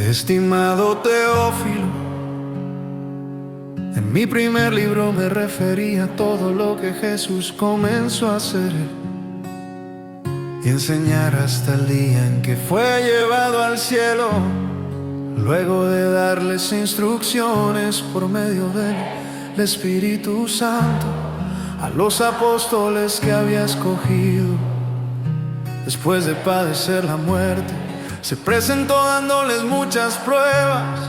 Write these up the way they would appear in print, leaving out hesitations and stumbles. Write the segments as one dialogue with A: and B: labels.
A: Estimado Teófilo, en mi primer libro me refería a todo lo que Jesús comenzó a hacer y enseñar hasta el día en que fue llevado al cielo, luego de darles instrucciones por medio del Espíritu Santo a los apóstoles que había escogido. Después de padecer la muerte, se presentó dándoles muchas pruebas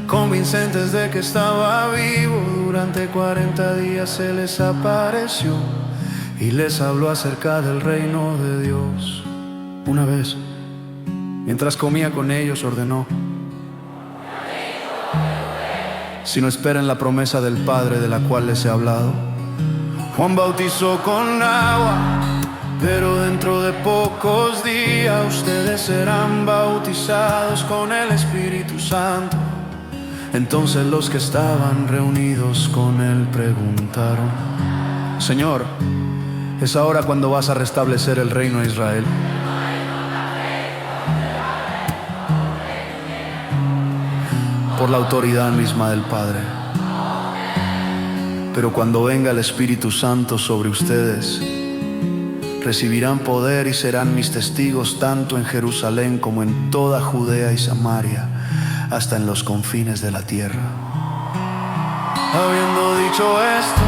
A: convincentes de que estaba vivo. Durante 40 días se les apareció y les habló acerca del reino de Dios. Una vez, mientras comía con ellos, ordenó: si no esperen la promesa del Padre de la cual les he hablado. Juan bautizó con agua, pero dentro de pocos días ustedes serán bautizados con el Espíritu Santo. Entonces los que estaban reunidos con él preguntaron: Señor, ¿es ahora cuando vas a restablecer el reino de Israel? Por la autoridad misma del Padre. Pero cuando venga el Espíritu Santo sobre ustedes, recibirán poder y serán mis testigos tanto en Jerusalén como en toda Judea y Samaria, hasta en los confines de la tierra. Habiendo dicho esto,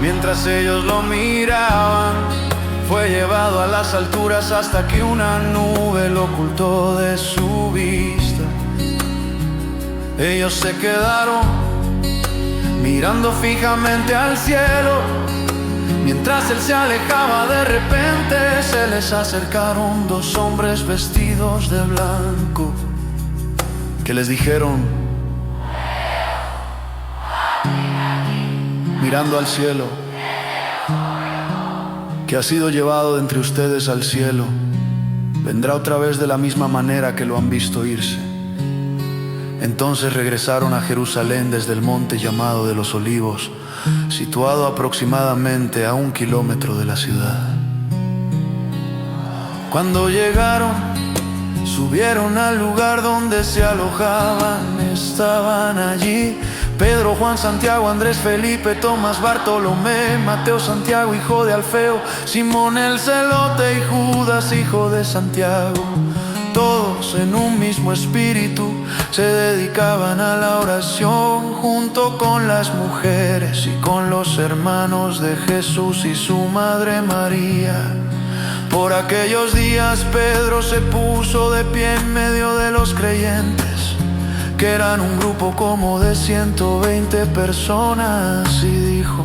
A: mientras ellos lo miraban, fue llevado a las alturas hasta que una nube lo ocultó de su vista. Ellos se quedaron mirando fijamente al cielo. Mientras él se alejaba, de repente se les acercaron dos hombres vestidos de blanco, que les dijeron, mirando al cielo, que ha sido llevado de entre ustedes al cielo, vendrá otra vez de la misma manera que lo han visto irse. Entonces regresaron a Jerusalén desde el monte llamado de los Olivos, situado aproximadamente a 1 kilómetro de la ciudad. Cuando llegaron, subieron al lugar donde se alojaban. Estaban allí Pedro, Juan, Santiago, Andrés, Felipe, Tomás, Bartolomé, Mateo, Santiago, hijo de Alfeo, Simón el celote y Judas, hijo de Santiago. Todos en un mismo espíritu se dedicaban a la oración, junto con las mujeres y con los hermanos de Jesús y su madre María. Por aquellos días Pedro se puso de pie en medio de los creyentes, que eran un grupo como de 120 personas, y dijo: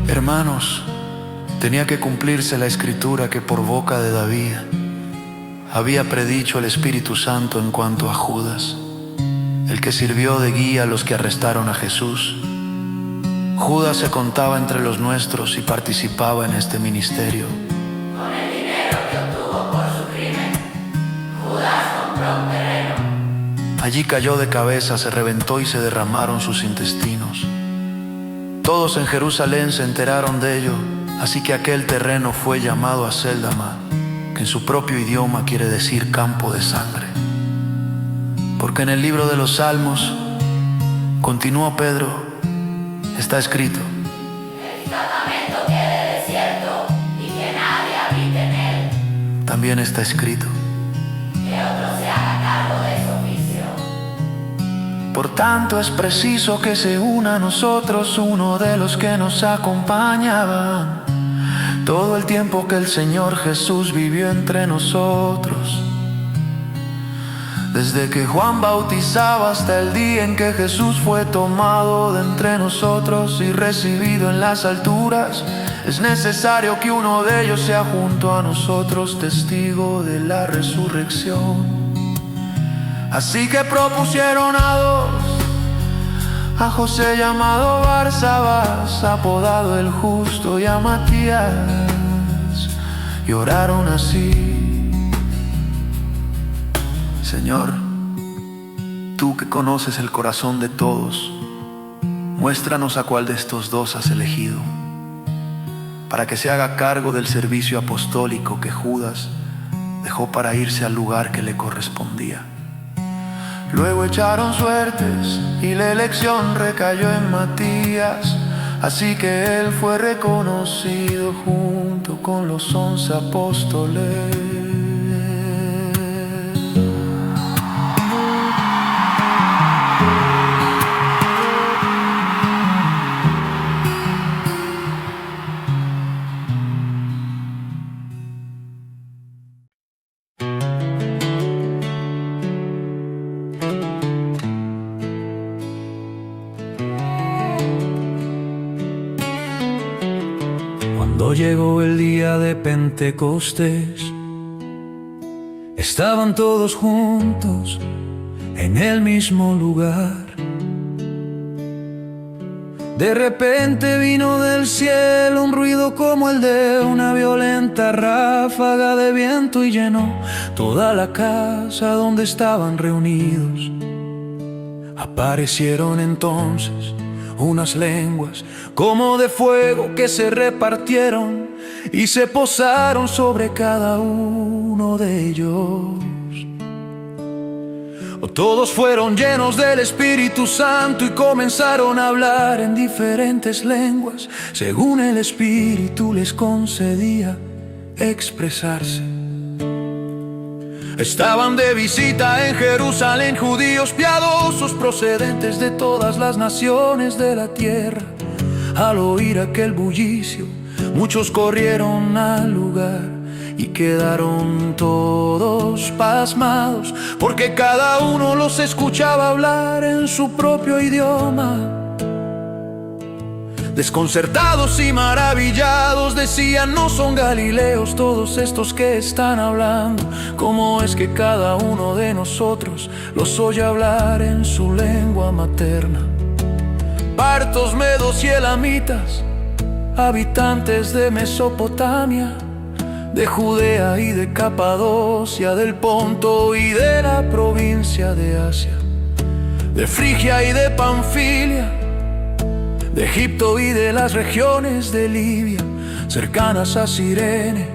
A: hermanos, tenía que cumplirse la escritura que por boca de David había predicho el Espíritu Santo en cuanto a Judas, el que sirvió de guía a los que arrestaron a Jesús. Judas se contaba entre los nuestros y participaba en este ministerio.
B: Con el dinero que obtuvo por su crimen, Judas compró un terreno.
A: Allí cayó de cabeza, se reventó y se derramaron sus intestinos. Todos en Jerusalén se enteraron de ello, así que aquel terreno fue llamado Acéldama, que en su propio idioma quiere decir campo de sangre. Porque en el libro de los Salmos, continuó Pedro, está escrito:
B: el campamento quede desierto y que nadie habite en él.
A: También está escrito
B: Que otro se haga cargo de su oficio.
A: por tanto es preciso que se una a nosotros uno de los que nos acompañaban todo el tiempo que el Señor Jesús vivió entre nosotros, desde que Juan bautizaba hasta el día en que Jesús fue tomado de entre nosotros y recibido en las alturas. Es necesario que uno de ellos sea junto a nosotros testigo de la resurrección. Así que propusieron a dos, a José llamado Barsabás, apodado el Justo, y a Matías, y oraron así: Señor, tú que conoces el corazón de todos, muéstranos a cuál de estos dos has elegido, para que se haga cargo del servicio apostólico que Judas dejó para irse al lugar que le correspondía. Luego echaron suertes y la elección recayó en Matías, así que él fue reconocido junto con los 11 apóstoles.
C: Cuando llegó el día de Pentecostés, estaban todos juntos en el mismo lugar. De repente vino del cielo un ruido como el de una violenta ráfaga de viento y llenó toda la casa donde estaban reunidos. Aparecieron entonces unas lenguas como de fuego que se repartieron y se posaron sobre cada uno de ellos. Todos fueron llenos del Espíritu Santo y comenzaron a hablar en diferentes lenguas, según el Espíritu les concedía expresarse. Estaban de visita en Jerusalén judíos piadosos procedentes de todas las naciones de la tierra. Al oír aquel bullicio, muchos corrieron al lugar y quedaron todos pasmados, porque cada uno los escuchaba hablar en su propio idioma. Desconcertados y maravillados decían: ¿no son galileos todos estos que están hablando? ¿Cómo es que cada uno de nosotros los oye hablar en su lengua materna? Partos, medos y elamitas, habitantes de Mesopotamia, de Judea y de Capadocia, del Ponto y de la provincia de Asia, de Frigia y de Panfilia, de Egipto y de las regiones de Libia, cercanas a Cirene,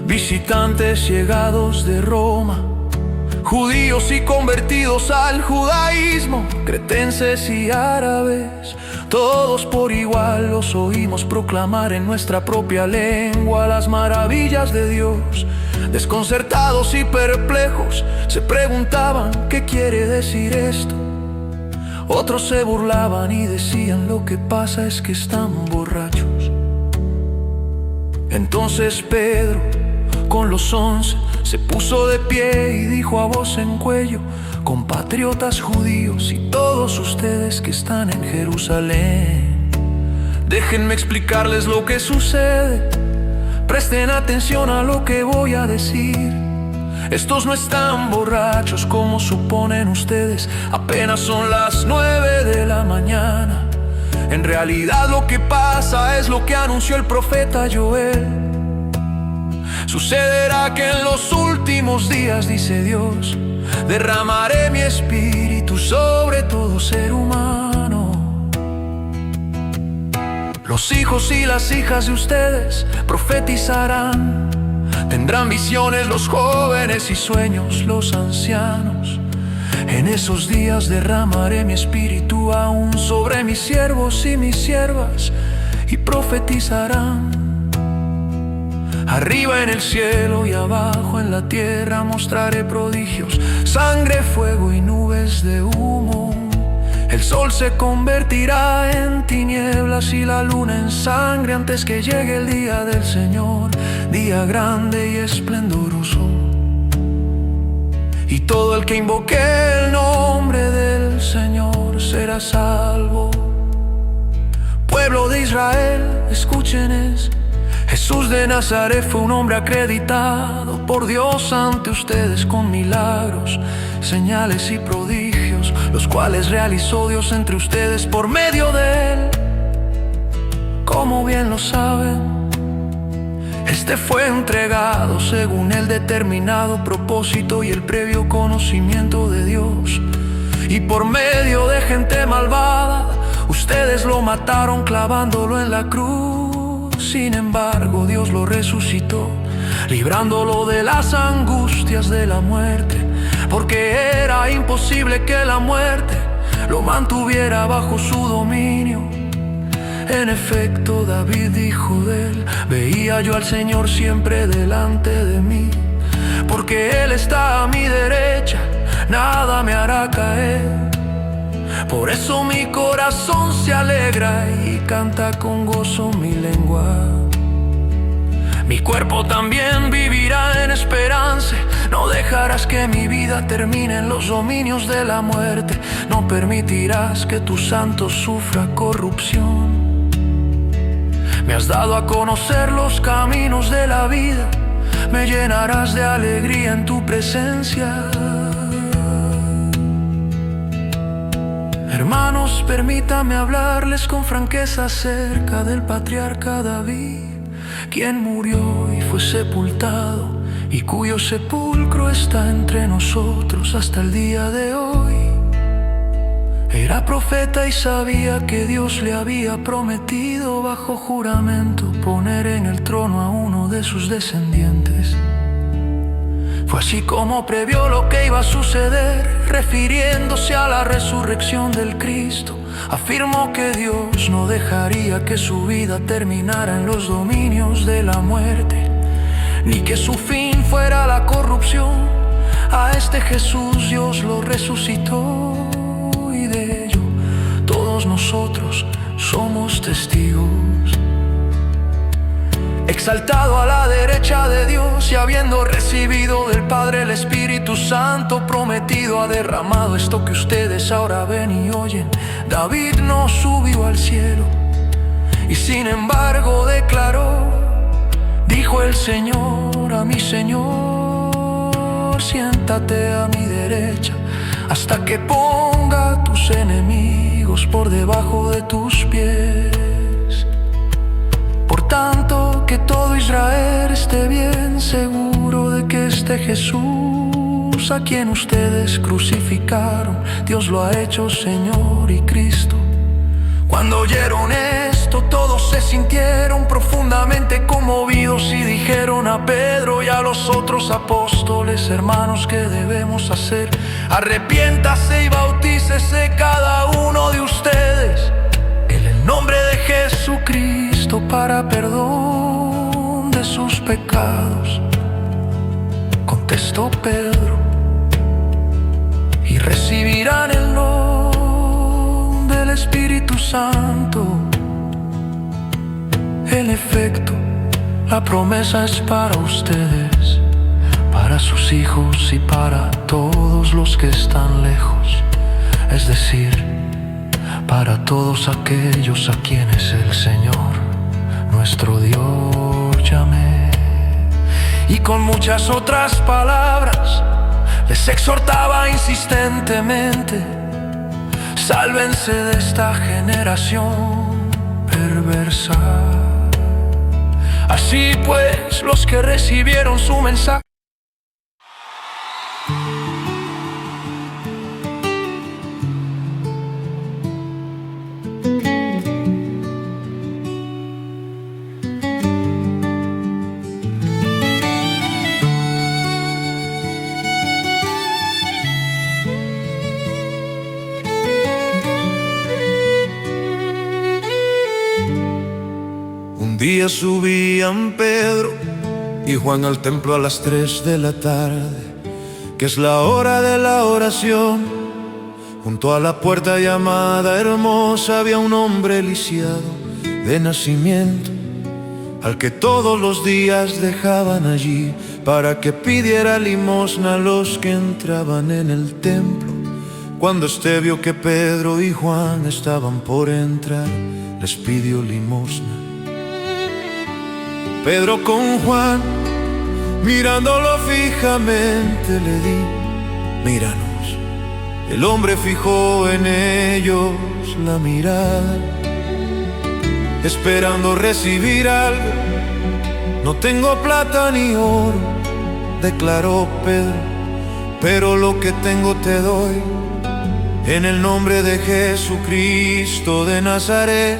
C: visitantes llegados de Roma, judíos y convertidos al judaísmo, cretenses y árabes, todos por igual los oímos proclamar en nuestra propia lengua las maravillas de Dios. Desconcertados y perplejos se preguntaban: ¿qué quiere decir esto? Otros se burlaban y decían: lo que pasa es que están borrachos. Entonces Pedro, con los 11, se puso de pie y dijo a voz en cuello: compatriotas judíos y todos ustedes que están en Jerusalén, déjenme explicarles lo que sucede. Presten atención a lo que voy a decir. Estos no están borrachos como suponen ustedes, apenas son las 9 de la mañana. En realidad lo que pasa es lo que anunció el profeta Joel. Sucederá que en los últimos días, dice Dios, derramaré mi espíritu sobre todo ser humano. Los hijos y las hijas de ustedes profetizarán. Tendrán visiones los jóvenes y sueños los ancianos. En esos días derramaré mi espíritu aún sobre mis siervos y mis siervas, y profetizarán. Arriba en el cielo y abajo en la tierra mostraré prodigios: sangre, fuego y nubes de humo. El sol se convertirá en tinieblas y la luna en sangre antes que llegue el día del Señor, día grande y esplendoroso. Y todo el que invoque el nombre del Señor será salvo. Pueblo de Israel, escuchen Jesús de Nazaret fue un hombre acreditado por Dios ante ustedes con milagros, señales y prodigios, los cuales realizó Dios entre ustedes por medio de él. Como bien lo saben, este fue entregado según el determinado propósito y el previo conocimiento de Dios. Dios. Y por medio de gente malvada, ustedes lo mataron clavándolo en la cruz. Sin embargo, Dios lo resucitó, librándolo de las angustias de la muerte, porque era imposible que la muerte lo mantuviera bajo su dominio. En efecto, David dijo de él: veía yo al Señor siempre delante de mí, porque Él está a mi derecha, nada me hará caer. Por eso mi corazón se alegra y canta con gozo mi lengua. Mi cuerpo también vivirá en esperanza. No dejarás que mi vida termine en los dominios de la muerte. No permitirás que tu santo sufra corrupción. Me has dado a conocer los caminos de la vida. Me llenarás de alegría en tu presencia. Hermanos, permítame hablarles con franqueza acerca del patriarca David, quien murió y fue sepultado, y cuyo sepulcro está entre nosotros hasta el día de hoy. Era profeta y sabía que Dios le había prometido bajo juramento poner en el trono a uno de sus descendientes. Fue así como previó lo que iba a suceder, refiriéndose a la resurrección del Cristo. Afirmó que Dios no dejaría que su vida terminara en los dominios de la muerte, ni que su fin fuera la corrupción. A este Jesús Dios lo resucitó, y de ello todos nosotros somos testigos. Exaltado a la derecha de Dios y habiendo recibido del Padre el Espíritu Santo prometido, ha derramado esto que ustedes ahora ven y oyen. David no subió al cielo y sin embargo declaró: dijo el Señor a mi Señor, siéntate a mi derecha hasta que ponga a tus enemigos por debajo de tus pies. Por tanto, que todo Israel esté bien seguro de que este Jesús, a quien ustedes crucificaron, Dios lo ha hecho Señor y Cristo. Cuando oyeron esto, todos se sintieron profundamente conmovidos y dijeron a Pedro y a los otros apóstoles: hermanos, ¿qué debemos hacer? Arrepiéntase y bautícese cada uno de ustedes en el nombre de Jesucristo para perdón de sus pecados. Contestó Pedro: y recibirán el don del Espíritu Santo. En efecto, la promesa es para ustedes, para sus hijos y para todos los que están lejos, es decir, para todos aquellos a quienes el Señor, nuestro Dios, llame. Y con muchas otras palabras les exhortaba insistentemente: sálvense de esta generación perversa. Así pues, los que recibieron su mensaje
A: Un día subían Pedro y Juan al templo a las 3 de la tarde, que es la hora de la oración. Junto a la puerta llamada Hermosa había un hombre lisiado de nacimiento, al que todos los días dejaban allí para que pidiera limosna a los que entraban en el templo. Cuando éste vio que Pedro y Juan estaban por entrar, les pidió limosna. Pedro con Juan, mirándolo fijamente, le di: míranos. El hombre fijó en ellos la mirada, esperando recibir algo. No tengo plata ni oro, declaró Pedro, pero lo que tengo te doy. En el nombre de Jesucristo de Nazaret,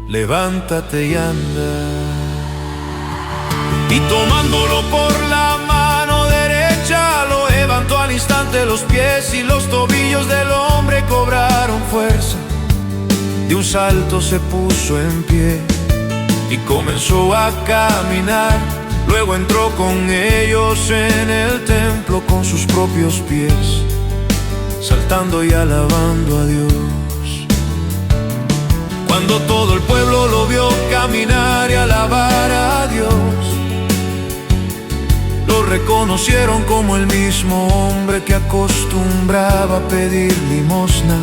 A: levántate y anda. Y tomándolo por la mano derecha, lo levantó al instante. Los pies y los tobillos del hombre cobraron fuerza. De un salto se puso en pie y comenzó a caminar. Luego entró con ellos en el templo con sus propios pies, saltando y alabando a Dios. Cuando todo el pueblo lo vio caminar y alabar a Dios, lo reconocieron como el mismo hombre que acostumbraba a pedir limosna,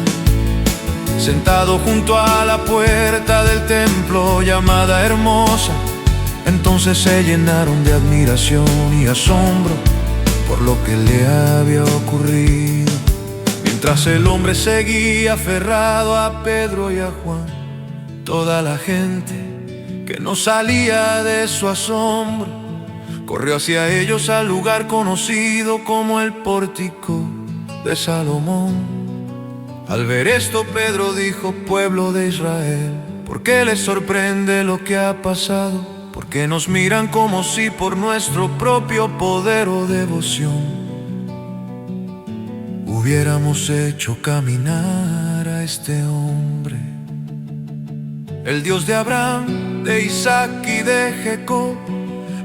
A: sentado junto a la puerta del templo llamada Hermosa. Entonces se llenaron de admiración y asombro por lo que le había ocurrido, mientras el hombre seguía aferrado a Pedro y a Juan. Toda la gente que no salía de su asombro corrió hacia ellos al lugar conocido como el Pórtico de Salomón. Al ver esto, Pedro dijo: pueblo de Israel, ¿por qué les sorprende lo que ha pasado? ¿Por qué nos miran como si por nuestro propio poder o devoción hubiéramos hecho caminar a este hombre? El Dios de Abraham, de Isaac y de Jacob,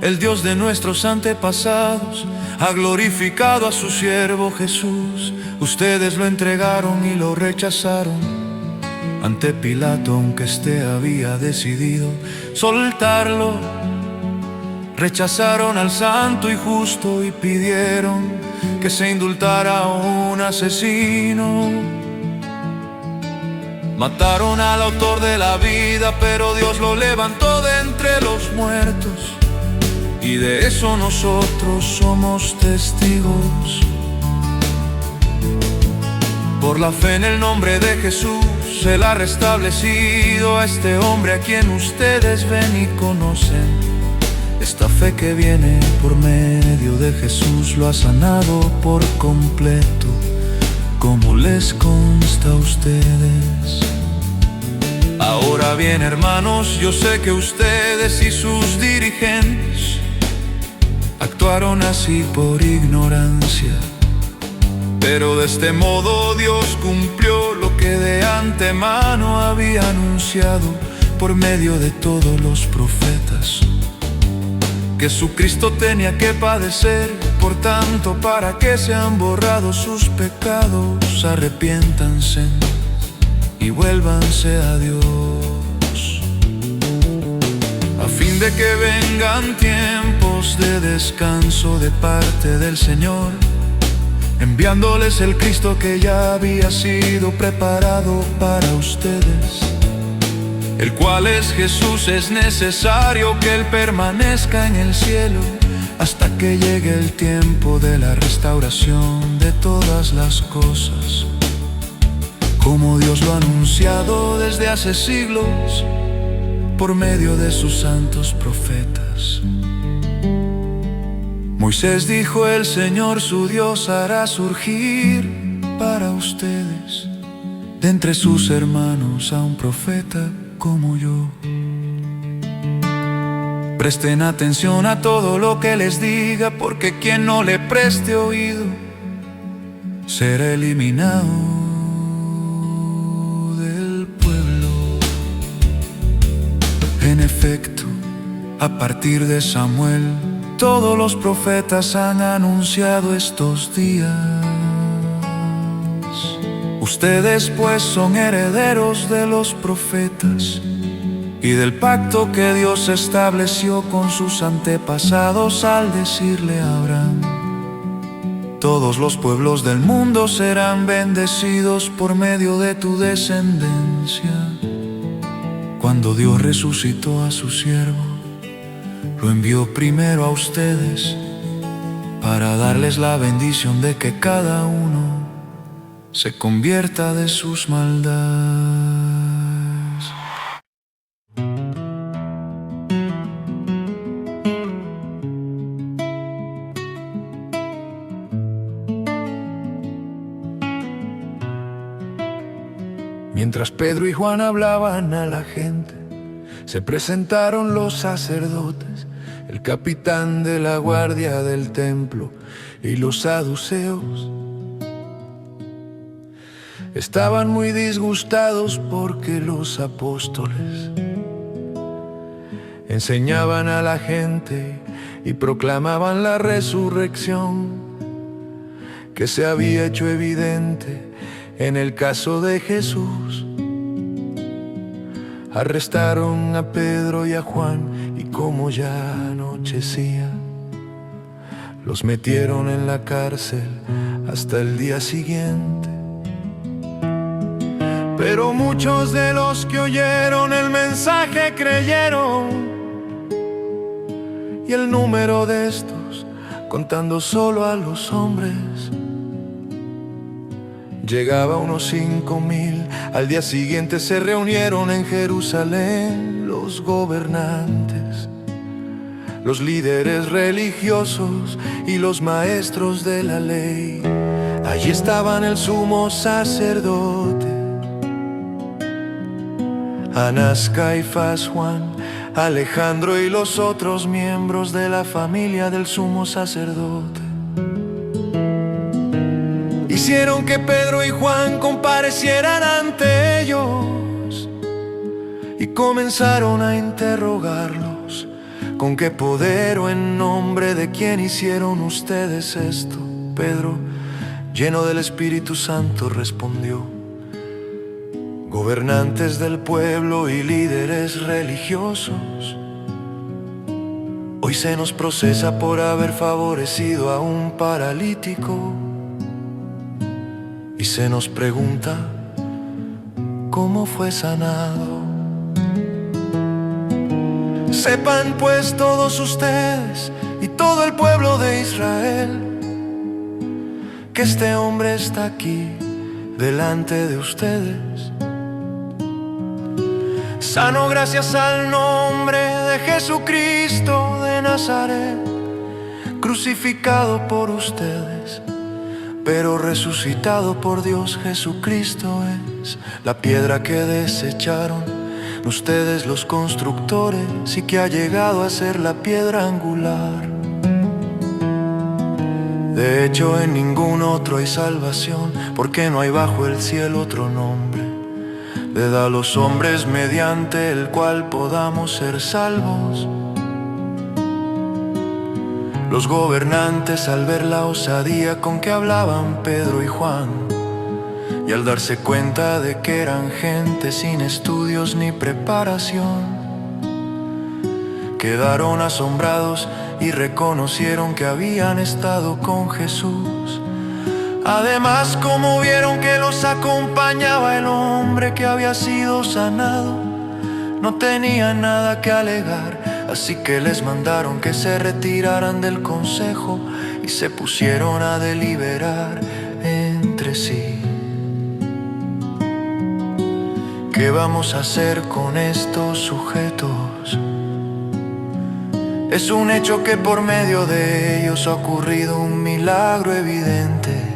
A: el Dios de nuestros antepasados, ha glorificado a su siervo Jesús. Ustedes lo entregaron y lo rechazaron ante Pilato, aunque éste había decidido soltarlo. Rechazaron al santo y justo y pidieron que se indultara a un asesino. Mataron al autor de la vida, pero Dios lo levantó de entre los muertos, y de eso nosotros somos testigos. Por la fe en el nombre de Jesús, Él ha restablecido a este hombre a quien ustedes ven y conocen. Esta fe que viene por medio de Jesús lo ha sanado por completo, como les consta a ustedes. Ahora bien, hermanos, yo sé que ustedes y sus dirigentes actuaron así por ignorancia, pero de este modo Dios cumplió lo que de antemano había anunciado por medio de todos los profetas: que su Cristo tenía que padecer. Por tanto, para que sean borrados sus pecados, arrepiéntanse y vuélvanse a Dios, a fin de que vengan tiempos de descanso de parte del Señor, enviándoles el Cristo que ya había sido preparado para ustedes, el cual es Jesús. Es necesario que Él permanezca en el cielo hasta que llegue el tiempo de la restauración de todas las cosas, como Dios lo ha anunciado desde hace siglos por medio de sus santos profetas. Moisés dijo: el Señor su Dios hará surgir para ustedes de entre sus hermanos a un profeta como yo. Presten atención a todo lo que les diga, porque quien no le preste oído será eliminado del pueblo. En efecto, a partir de Samuel, todos los profetas han anunciado estos días. Ustedes pues son herederos de los profetas y del pacto que Dios estableció con sus antepasados al decirle a Abraham: todos los pueblos del mundo serán bendecidos por medio de tu descendencia. Cuando Dios resucitó a su siervo, lo envió primero a ustedes para darles la bendición de que cada uno se convierta de sus maldades.
C: Mientras Pedro y Juan hablaban a la gente, se presentaron los sacerdotes, el capitán de la guardia del templo y los saduceos. Estaban muy disgustados porque los apóstoles enseñaban a la gente y proclamaban la resurrección, que se había hecho evidente en el caso de Jesús. Arrestaron a Pedro y a Juan y como ya anochecía, los metieron en la cárcel hasta el día siguiente. Pero muchos de los que oyeron el mensaje creyeron, y el número de estos, contando solo a los hombres, llegaba a unos 5,000. Al día siguiente se reunieron en Jerusalén los gobernantes, los líderes religiosos y los maestros de la ley. Allí estaban el sumo sacerdote, Anás, Caifás, Juan, Alejandro y los otros miembros de la familia del sumo sacerdote. Hicieron que Pedro y Juan comparecieran ante ellos y comenzaron a interrogarlos. ¿Con qué poder o en nombre de quién hicieron ustedes esto? Pedro, lleno del Espíritu Santo, respondió: gobernantes del pueblo y líderes religiosos, hoy se nos procesa por haber favorecido a un paralítico y se nos pregunta cómo fue sanado. Sepan pues todos ustedes y todo el pueblo de Israel que este hombre está aquí delante de ustedes, sano gracias al nombre de Jesucristo de Nazaret, crucificado por ustedes, pero resucitado por Dios. Jesucristo es la piedra que desecharon ustedes los constructores y que ha llegado a ser la piedra angular. De hecho, en ningún otro hay salvación, porque no hay bajo el cielo otro nombre le da a los hombres mediante el cual podamos ser salvos. Los gobernantes, al ver la osadía con que hablaban Pedro y Juan, y al darse cuenta de que eran gente sin estudios ni preparación, quedaron asombrados y reconocieron que habían estado con Jesús. Además, como vieron que los acompañaba el hombre que había sido sanado, no tenían nada que alegar, así que les mandaron que se retiraran del consejo y se pusieron a deliberar entre sí. ¿Qué vamos a hacer con estos sujetos? Es un hecho que por medio de ellos ha ocurrido un milagro evidente.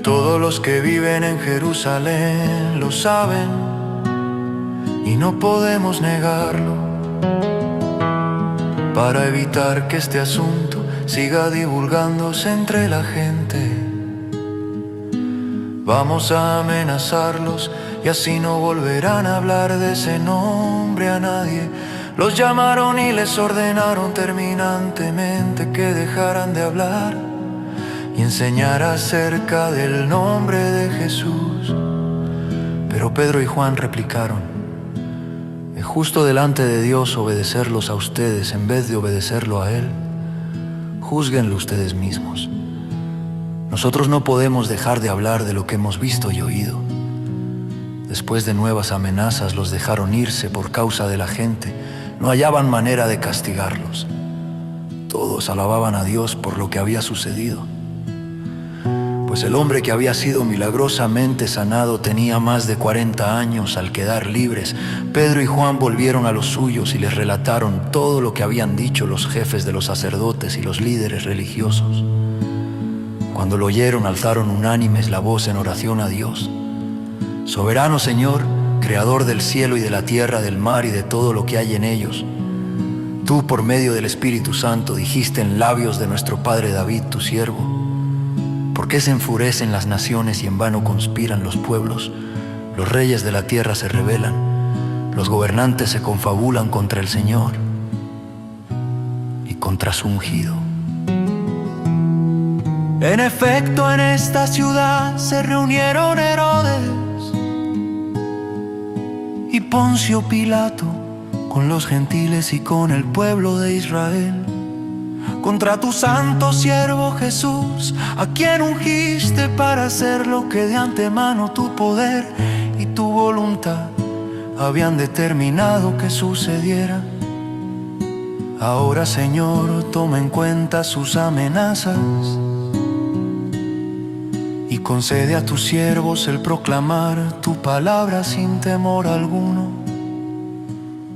C: Todos los que viven en Jerusalén lo saben y no podemos negarlo. Para evitar que este asunto siga divulgándose entre la gente, vamos a amenazarlos y así no volverán a hablar de ese nombre a nadie. Los llamaron y les ordenaron terminantemente que dejaran de hablar y enseñar acerca del nombre de Jesús. Pero Pedro y Juan replicaron: ¿es justo delante de Dios obedecerlos a ustedes en vez de obedecerlo a Él? Júzguenlo ustedes mismos. Nosotros no podemos dejar de hablar de lo que hemos visto y oído. Después de nuevas amenazas los dejaron irse por causa de la gente. No hallaban manera de castigarlos. Todos alababan a Dios por lo que había sucedido, pues el hombre que había sido milagrosamente sanado tenía más de 40 años. Al quedar libres, Pedro y Juan volvieron a los suyos y les relataron todo lo que habían dicho los jefes de los sacerdotes y los líderes religiosos. Cuando lo oyeron, alzaron unánimes la voz en oración a Dios
D: Soberano Señor, Creador del cielo y de la tierra, del mar y de todo lo que hay en ellos, tú por medio del Espíritu Santo dijiste en labios de nuestro padre David, tu siervo: ¿por qué se enfurecen las naciones y en vano conspiran los pueblos? Los reyes de la tierra se rebelan, los gobernantes se confabulan contra el Señor y contra su ungido. En efecto, en esta ciudad se reunieron Herodes y Poncio Pilato con los gentiles y con el pueblo de Israel, contra tu santo siervo Jesús, a quien ungiste para hacer lo que de antemano tu poder y tu voluntad habían determinado que sucediera. Ahora, Señor, toma en cuenta sus amenazas y concede a tus siervos el proclamar tu palabra sin temor alguno.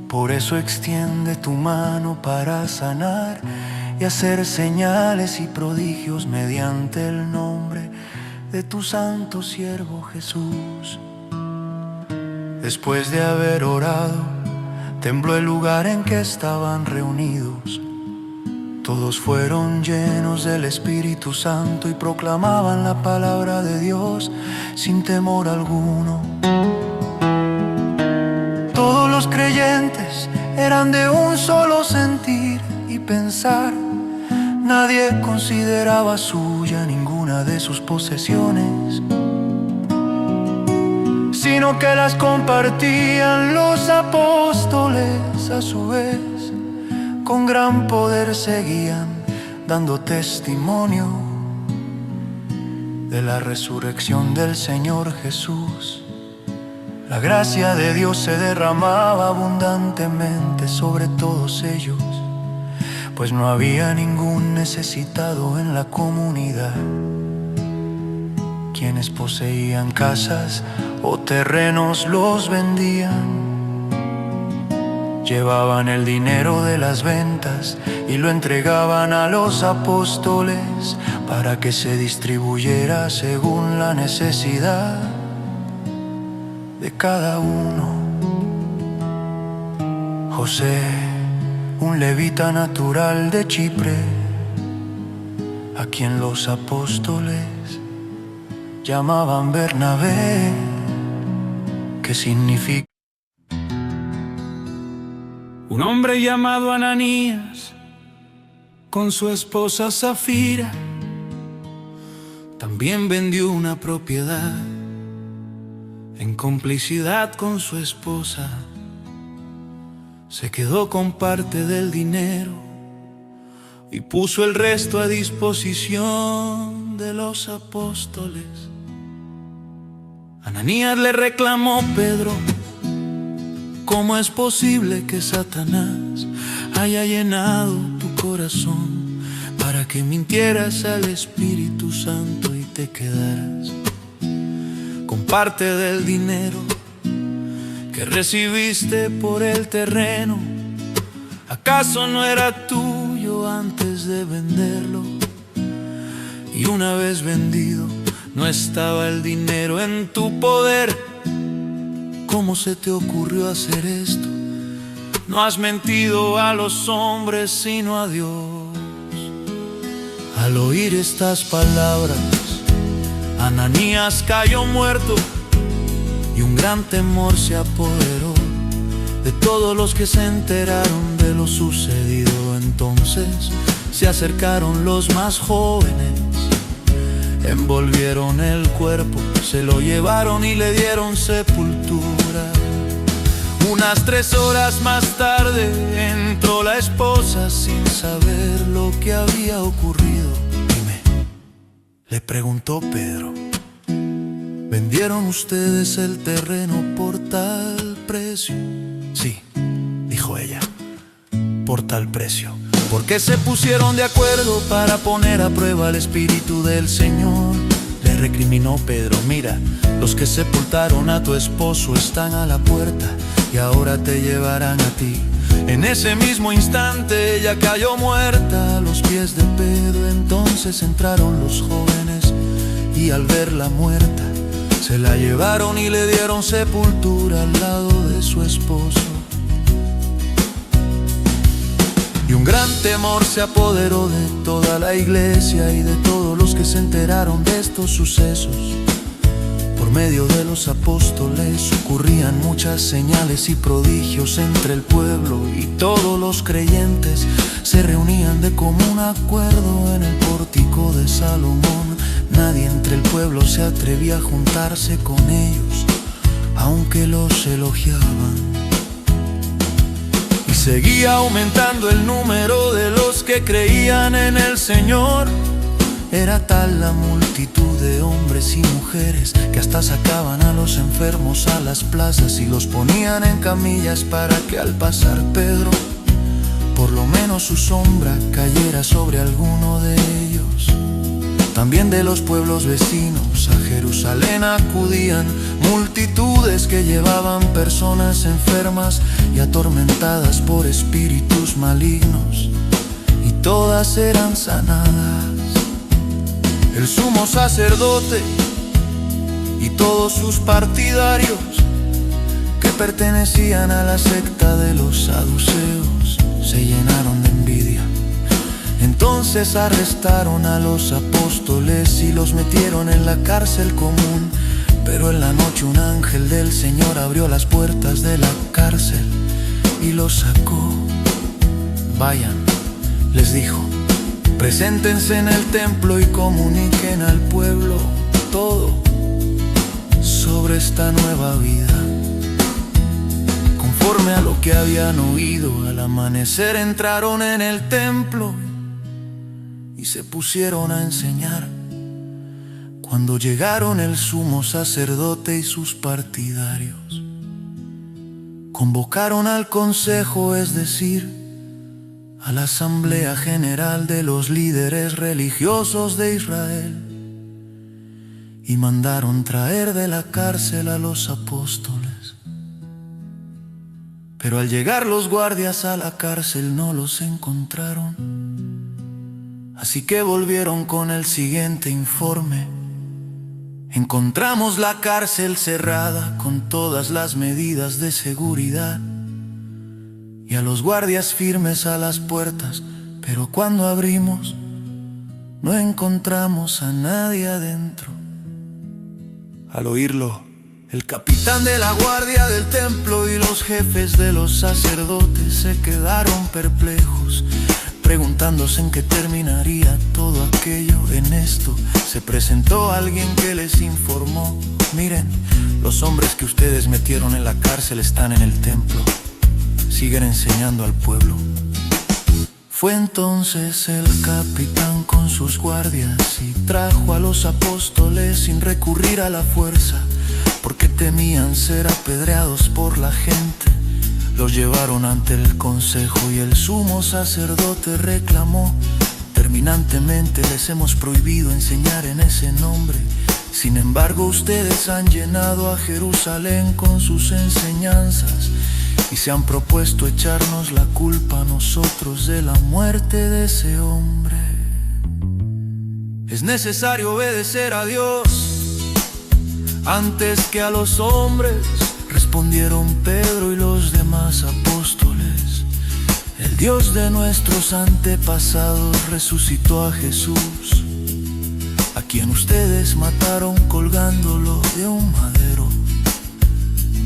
D: Por eso extiende tu mano para sanar y hacer señales y prodigios mediante el nombre de tu santo siervo Jesús. Después de haber orado, tembló el lugar en que estaban reunidos. Todos fueron llenos del Espíritu Santo y proclamaban la palabra de Dios sin temor alguno. Todos los creyentes eran de un solo sentir y pensar. Nadie consideraba suya ninguna de sus posesiones, sino que las compartían los apóstoles a su vez. Con gran poder seguían dando testimonio de la resurrección del Señor Jesús. La gracia de Dios se derramaba abundantemente sobre todos ellos, pues no había ningún necesitado en la comunidad. Quienes poseían casas o terrenos los vendían, llevaban el dinero de las ventas y lo entregaban a los apóstoles para que se distribuyera según la necesidad de cada uno. José, un levita natural de Chipre, a quien los apóstoles llamaban Bernabé, que significa
C: un hombre llamado Ananías, con su esposa Zafira, también vendió una propiedad en complicidad con su esposa. Se quedó con parte del dinero y puso el resto a disposición de los apóstoles. Ananías le reclamó: Pedro, ¿cómo es posible que Satanás haya llenado tu corazón para que mintieras al Espíritu Santo y te quedaras con parte del dinero que recibiste por el terreno? ¿Acaso no era tuyo antes de venderlo? Y una vez vendido, ¿no estaba el dinero en tu poder? ¿Cómo se te ocurrió hacer esto? No has mentido a los hombres sino a Dios. Al oír estas palabras, Ananías cayó muerto y un gran temor se apoderó de todos los que se enteraron de lo sucedido. Entonces se acercaron los más jóvenes, envolvieron el cuerpo, se lo llevaron y le dieron sepultura. Unas 3 horas más tarde entró la esposa sin saber lo que había ocurrido. Dime, le preguntó Pedro, ¿vendieron ustedes el terreno por tal precio? Sí, dijo ella, por tal precio. ¿Por qué se pusieron de acuerdo para poner a prueba el Espíritu del Señor? Le recriminó Pedro: mira, los que sepultaron a tu esposo están a la puerta y ahora te llevarán a ti. En ese mismo instante ella cayó muerta a los pies de Pedro. Entonces entraron los jóvenes y al verla muerta Se la llevaron y le dieron sepultura al lado de su esposo. Y un gran temor se apoderó de toda la iglesia y de todos los que se enteraron de estos sucesos. Por medio de los apóstoles ocurrían muchas señales y prodigios entre el pueblo, y todos los creyentes se reunían de común acuerdo en el pórtico de Salomón. Nadie entre el pueblo se atrevía a juntarse con ellos, aunque los elogiaban. Y seguía aumentando el número de los que creían en el Señor. Era tal la multitud de hombres y mujeres que hasta sacaban a los enfermos a las plazas y los ponían en camillas para que al pasar Pedro, por lo menos su sombra cayera sobre alguno de ellos. También de los pueblos vecinos a Jerusalén acudían multitudes que llevaban personas enfermas y atormentadas por espíritus malignos, y todas eran sanadas. El sumo sacerdote y todos sus partidarios, que pertenecían a la secta de los saduceos, se llenaron de envidia. Entonces arrestaron a los apóstoles y los metieron en la cárcel común. Pero en la noche un ángel del Señor abrió las puertas de la cárcel y los sacó. Vayan, les dijo, preséntense en el templo y comuniquen al pueblo todo sobre esta nueva vida. Conforme a lo que habían oído, al amanecer entraron en el templo y se pusieron a enseñar. Cuando llegaron el sumo sacerdote y sus partidarios, convocaron al consejo, es decir, a la asamblea general de los líderes religiosos de Israel, y mandaron traer de la cárcel a los apóstoles. Pero al llegar los guardias a la cárcel no los encontraron, así que volvieron con el siguiente informe: encontramos la cárcel cerrada con todas las medidas de seguridad y a los guardias firmes a las puertas, pero cuando abrimos no encontramos a nadie adentro. Al oírlo, el capitán de la guardia del templo y los jefes de los sacerdotes se quedaron perplejos, preguntándose en qué terminaría todo aquello. En esto se presentó alguien que les informó: miren, los hombres que ustedes metieron en la cárcel están en el templo, siguen enseñando al pueblo. Fue entonces el capitán con sus guardias y trajo a los apóstoles sin recurrir a la fuerza, porque temían ser apedreados por la gente. Los llevaron ante el consejo y el sumo sacerdote reclamó: terminantemente les hemos prohibido enseñar en ese nombre. Sin embargo, ustedes han llenado a Jerusalén con sus enseñanzas y se han propuesto echarnos la culpa a nosotros de la muerte de ese hombre. Es necesario obedecer a Dios antes que a los hombres, respondieron Pedro y los demás apóstoles. El Dios de nuestros antepasados resucitó a Jesús, a quien ustedes mataron colgándolo de un madero.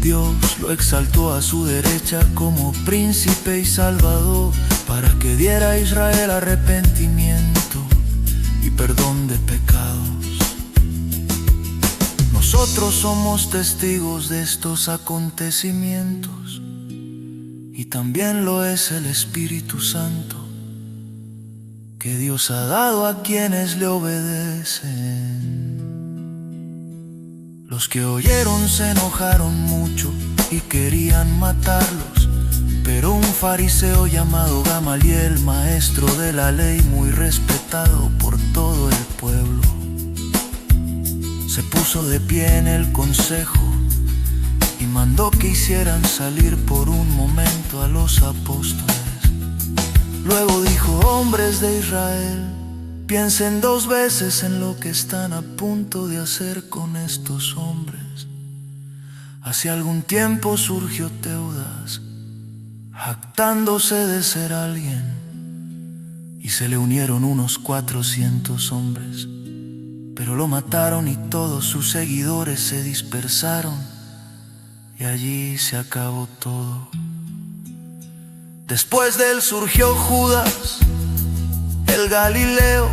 C: Dios lo exaltó a su derecha como príncipe y salvador, para que diera a Israel arrepentimiento y perdón de pecados. Nosotros somos testigos de estos acontecimientos, y también lo es el Espíritu Santo, que Dios ha dado a quienes le obedecen. Los que oyeron se enojaron mucho y querían matarlos, pero un fariseo llamado Gamaliel, maestro de la ley muy respetado por todo el pueblo, se puso de pie en el consejo y mandó que hicieran salir por un momento a los apóstoles. Luego dijo: hombres de Israel,
D: Piensen dos veces en lo que están a punto de hacer con estos hombres. Hace algún tiempo surgió Teudas, jactándose de ser alguien, y se le unieron unos 400 hombres, pero lo mataron y todos sus seguidores se dispersaron, y allí se acabó todo. Después de él surgió Judas, el Galileo,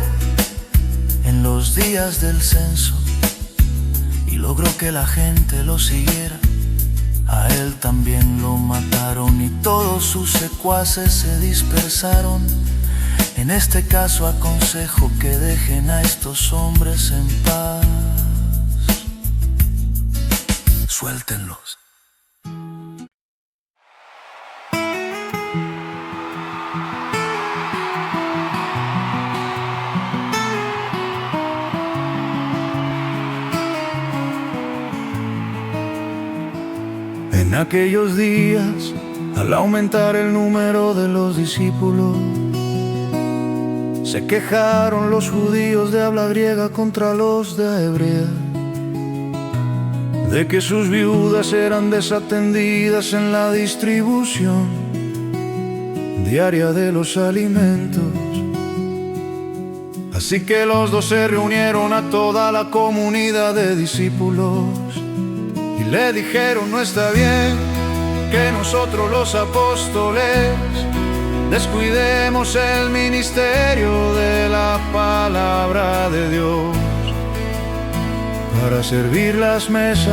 D: en los días del censo, y logró que la gente lo siguiera. A él también lo mataron y todos sus secuaces se dispersaron. En este caso aconsejo que dejen a estos hombres en paz. Suéltenlos.
A: En aquellos días, al aumentar el número de los discípulos, se quejaron los judíos de habla griega contra los de hebrea, de que sus viudas eran desatendidas en la distribución diaria de los alimentos. Así que los 12 reunieron a toda la comunidad de discípulos y le dijeron: no está bien que nosotros los apóstoles descuidemos el ministerio de la palabra de Dios para servir las mesas.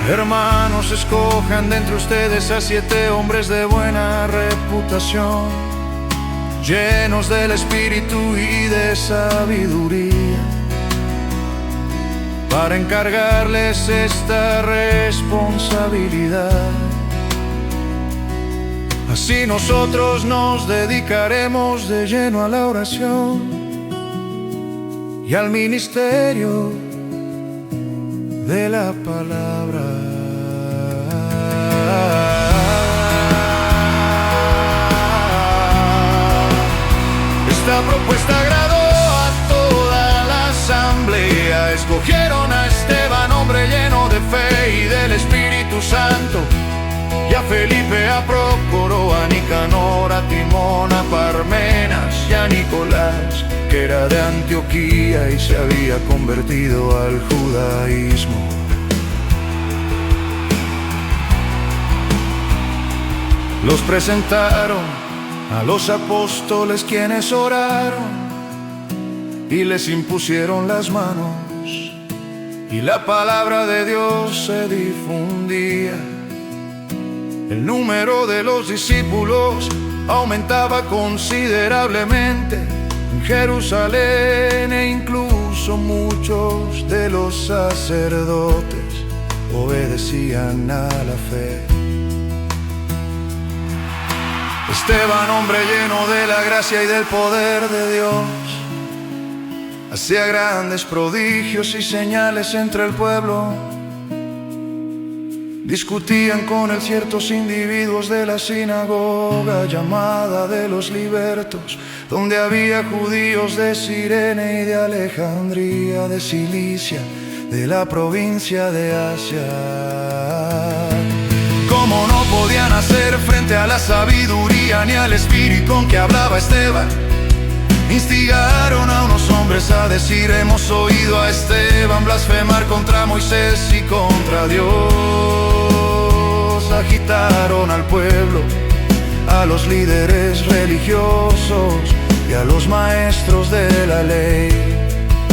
A: Hermanos, escojan de entre ustedes a 7 hombres de buena reputación, llenos del Espíritu y de sabiduría, para encargarles esta responsabilidad. Así nosotros nos dedicaremos de lleno a la oración y al ministerio de la palabra. Esta propuesta agradó a toda la asamblea. Escogieron a Esteban, hombre lleno de fe y del Espíritu Santo, y a Felipe, a Prócoro, a Nicanor, a Timón, a Parmenas y a Nicolás, que era de Antioquía y se había convertido al judaísmo. Los presentaron a los apóstoles, quienes oraron y les impusieron las manos, y la palabra de Dios se difundía. El número de los discípulos aumentaba considerablemente en Jerusalén, e incluso muchos de los sacerdotes obedecían a la fe. Esteban, hombre lleno de la gracia y del poder de Dios, hacía grandes prodigios y señales entre el pueblo. Discutían con él ciertos individuos de la sinagoga llamada de los libertos, donde había judíos de Cirene y de Alejandría, de Cilicia, de la provincia de Asia. Como no podían hacer frente a la sabiduría ni al espíritu con que hablaba Esteban, instigaron a unos hombres a decir: hemos oído a Esteban blasfemar contra Moisés y contra Dios. Agitaron al pueblo, a los líderes religiosos y a los maestros de la ley.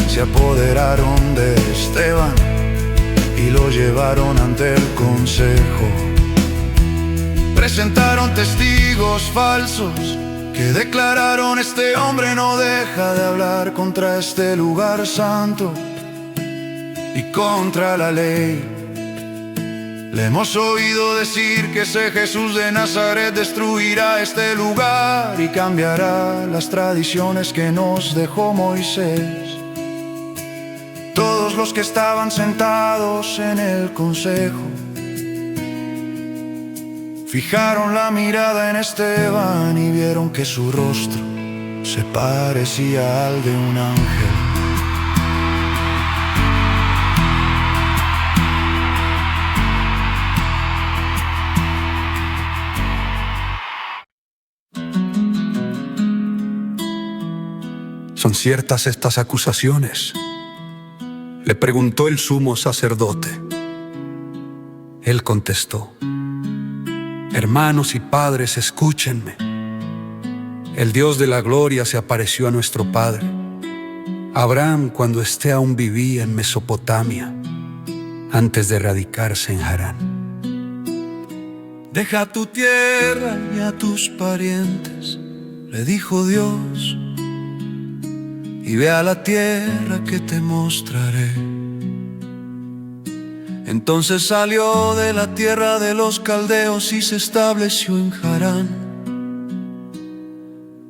A: Se apoderaron de Esteban y lo llevaron ante el consejo. Presentaron testigos falsos que declararon: este hombre no deja de hablar contra este lugar santo y contra la ley. Le hemos oído decir que ese Jesús de Nazaret destruirá este lugar y cambiará las tradiciones que nos dejó Moisés. Todos los que estaban sentados en el consejo Fijaron la mirada en Esteban y vieron que su rostro se parecía al de un ángel.
E: ¿Son ciertas estas acusaciones?, le preguntó el sumo sacerdote. Él contestó: hermanos y padres, escúchenme. El Dios de la gloria se apareció a nuestro padre Abraham cuando éste aún vivía en Mesopotamia, antes de radicarse en Harán.
D: Deja tu tierra y a tus parientes, le dijo Dios, y ve a la tierra que te mostraré. Entonces salió de la tierra de los caldeos y se estableció en Harán.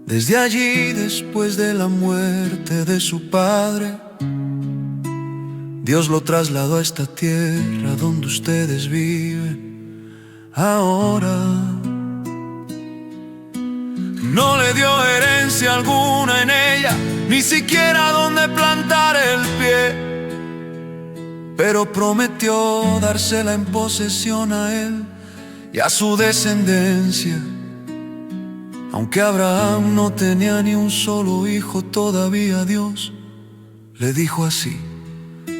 D: Desde allí, después de la muerte de su padre, Dios lo trasladó a esta tierra donde ustedes viven ahora. No le dio herencia alguna en ella, ni siquiera donde plantar el pie, pero prometió dársela en posesión a él y a su descendencia. Aunque Abraham no tenía ni un solo hijo, todavía Dios le dijo así: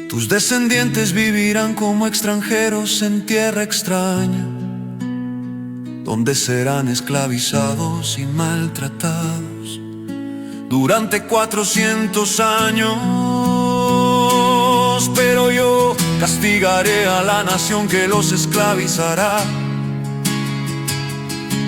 D: tus descendientes vivirán como extranjeros en tierra extraña, donde serán esclavizados y maltratados durante 400 años. Pero yo castigaré a la nación que los esclavizará,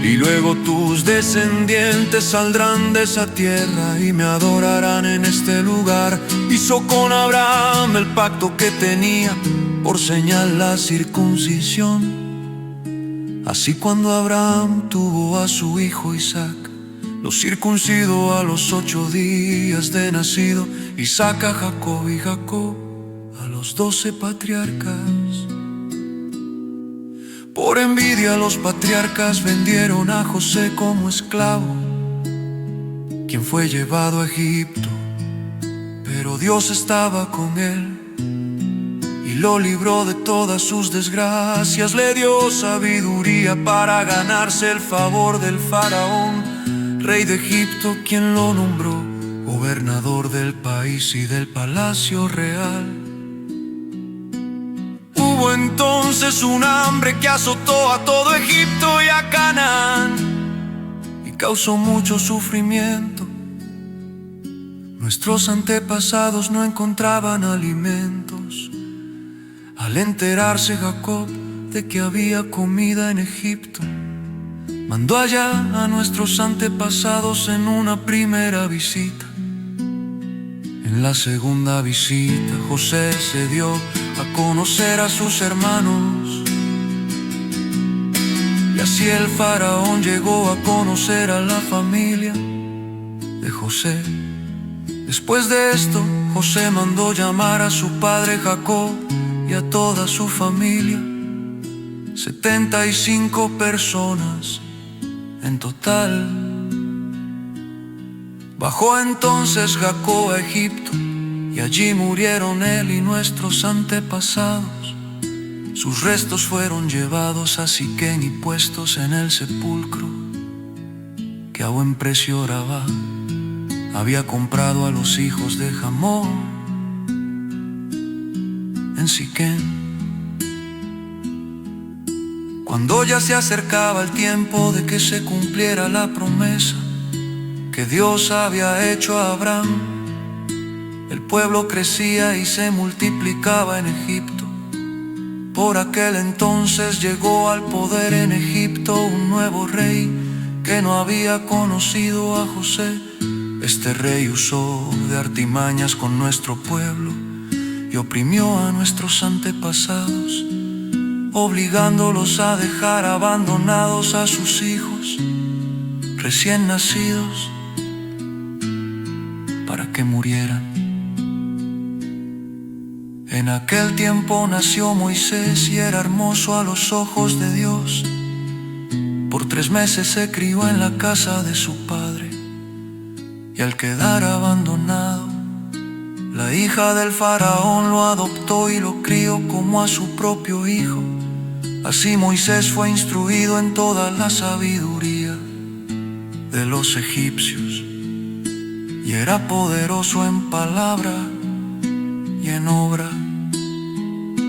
D: y luego tus descendientes saldrán de esa tierra y me adorarán en este lugar. Hizo con Abraham el pacto que tenía por señal la circuncisión. Así cuando Abraham tuvo a su hijo Isaac, lo circuncidó a los 8 días de nacido. Isaac a Jacob y Jacob a los 12 patriarcas. Por envidia los patriarcas vendieron a José como esclavo, quien fue llevado a Egipto, pero Dios estaba con él y lo libró de todas sus desgracias. Le dio sabiduría para ganarse el favor del faraón, rey de Egipto, quien lo nombró gobernador del país y del palacio real. Hubo entonces un hambre que azotó a todo Egipto y a Canaán y causó mucho sufrimiento. Nuestros antepasados no encontraban alimentos. Al enterarse Jacob de que había comida en Egipto, mandó allá a nuestros antepasados en una primera visita. En la segunda visita José se dio a conocer a sus hermanos, y así el faraón llegó a conocer a la familia de José. Después de esto, José mandó llamar a su padre Jacob y a toda su familia, 75 personas en total. Bajó entonces Jacob a Egipto, y allí murieron él y nuestros antepasados. Sus restos fueron llevados a Siquén y puestos en el sepulcro que a buen precio Rabán había comprado a los hijos de Hamor en Siquén. Cuando ya se acercaba el tiempo de que se cumpliera la promesa que Dios había hecho a Abraham, el pueblo crecía y se multiplicaba en Egipto. Por aquel entonces llegó al poder en Egipto un nuevo rey que no había conocido a José. Este rey usó de artimañas con nuestro pueblo y oprimió a nuestros antepasados, obligándolos a dejar abandonados a sus hijos recién nacidos para que murieran. En aquel tiempo nació Moisés y era hermoso a los ojos de Dios. 3 meses se crió en la casa de su padre, y al quedar abandonado, la hija del faraón lo adoptó y lo crió como a su propio hijo. Así Moisés fue instruido en toda la sabiduría de los egipcios, y era poderoso en palabra y en obra.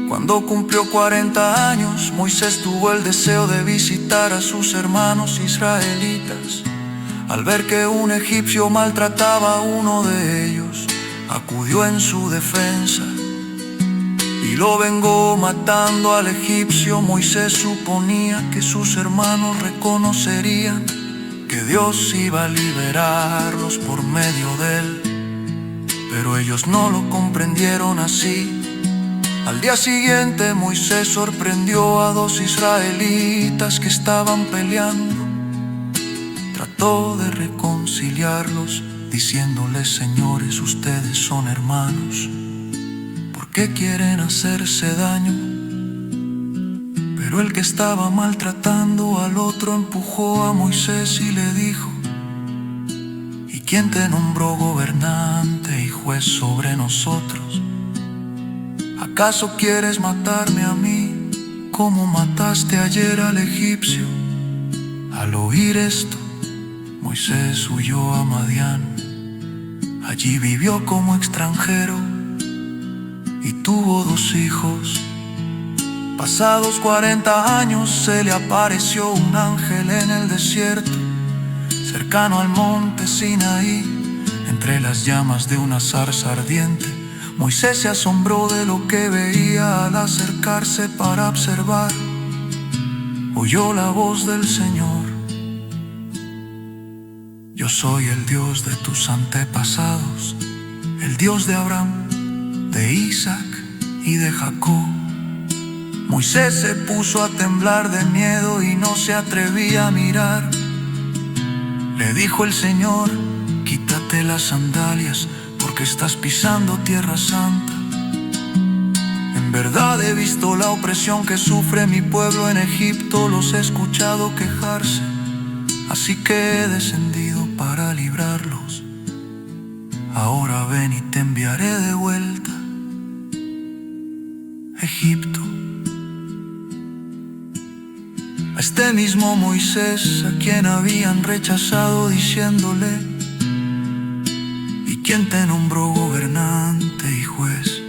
D: Cuando cumplió 40 años, Moisés tuvo el deseo de visitar a sus hermanos israelitas. Al ver que un egipcio maltrataba a uno de ellos, acudió en su defensa y lo vengó matando al egipcio. Moisés suponía que sus hermanos reconocerían que Dios iba a liberarlos por medio de él, pero ellos no lo comprendieron así. Al día siguiente Moisés sorprendió a 2 israelitas que estaban peleando. Trató de reconciliarlos diciéndoles: señores, ustedes son hermanos, ¿por qué quieren hacerse daño? Pero el que estaba maltratando al otro empujó a Moisés y le dijo: ¿y quién te nombró gobernante y juez sobre nosotros? ¿Acaso quieres matarme a mí como mataste ayer al egipcio? Al oír esto, Moisés huyó a Madián. Allí vivió como extranjero y tuvo 2 hijos. Pasados 40 años se le apareció un ángel en el desierto, cercano al monte Sinaí, entre las llamas de una zarza ardiente. Moisés se asombró de lo que veía al acercarse para observar. Oyó la voz del Señor: yo soy el Dios de tus antepasados, el Dios de Abraham, de Isaac y de Jacob. Moisés se puso a temblar de miedo y no se atrevía a mirar. Le dijo el Señor: quítate las sandalias, porque estás pisando tierra santa. En verdad he visto la opresión que sufre mi pueblo en Egipto, los he escuchado quejarse, así que he descendido para librarlos. Ahora ven y te enviaré de vuelta a Egipto. A este mismo Moisés, a quien habían rechazado diciéndole: ¿quién te nombró gobernante y juez?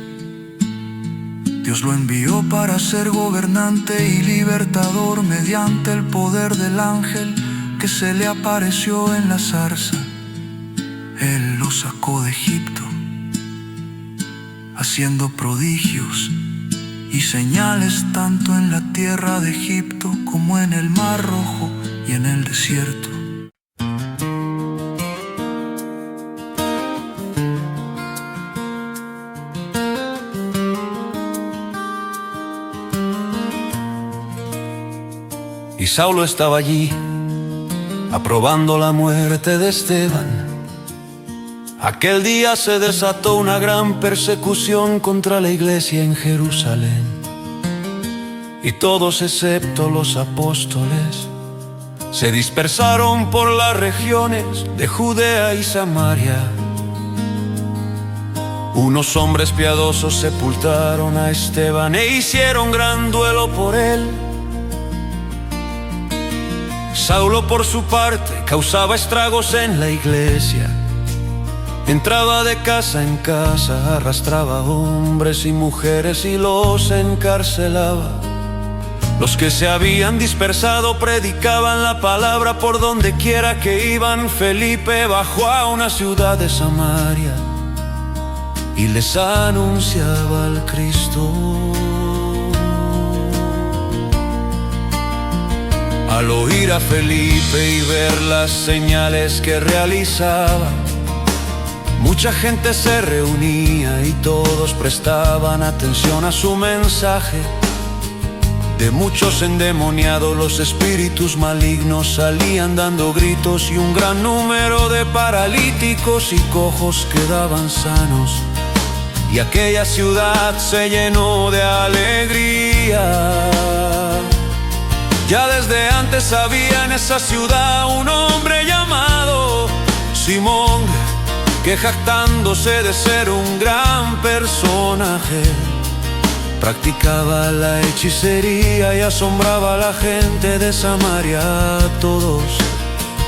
D: Dios lo envió para ser gobernante y libertador mediante el poder del ángel que se le apareció en la zarza. Él lo sacó de Egipto, haciendo prodigios y señales tanto en la tierra de Egipto como en el Mar Rojo y en el desierto.
C: Y Saulo estaba allí, aprobando la muerte de Esteban. Aquel día se desató una gran persecución contra la iglesia en Jerusalén. Y todos excepto los apóstoles se dispersaron por las regiones de Judea y Samaria. Unos hombres piadosos sepultaron a Esteban e hicieron gran duelo por él. Saulo, por su parte, causaba estragos en la iglesia. Entraba de casa en casa, arrastraba hombres y mujeres y los encarcelaba. Los que se habían dispersado predicaban la palabra por donde quiera que iban. Felipe bajó a una ciudad de Samaria y les anunciaba al Cristo. Al oír a Felipe y ver las señales que realizaba, mucha gente se reunía y todos prestaban atención a su mensaje. De muchos endemoniados los espíritus malignos salían dando gritos, y un gran número de paralíticos y cojos quedaban sanos. Y aquella ciudad se llenó de alegría. Ya desde antes había en esa ciudad un hombre llamado Simón, que jactándose de ser un gran personaje, practicaba la hechicería y asombraba a la gente de Samaria. A todos,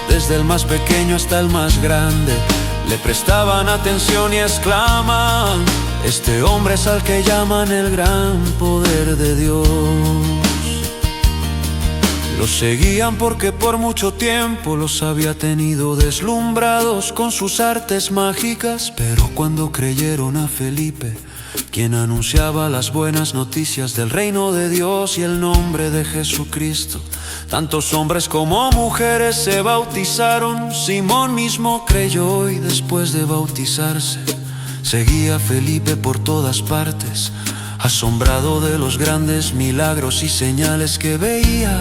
C: desde el más pequeño hasta el más grande, le prestaban atención y exclaman: este hombre es al que llaman el gran poder de Dios. Los seguían porque por mucho tiempo los había tenido deslumbrados con sus artes mágicas. Pero cuando creyeron a Felipe, quien anunciaba las buenas noticias del reino de Dios y el nombre de Jesucristo, tantos hombres como mujeres se bautizaron. Simón mismo creyó y después de bautizarse seguía a Felipe por todas partes, asombrado de los grandes milagros y señales que veía.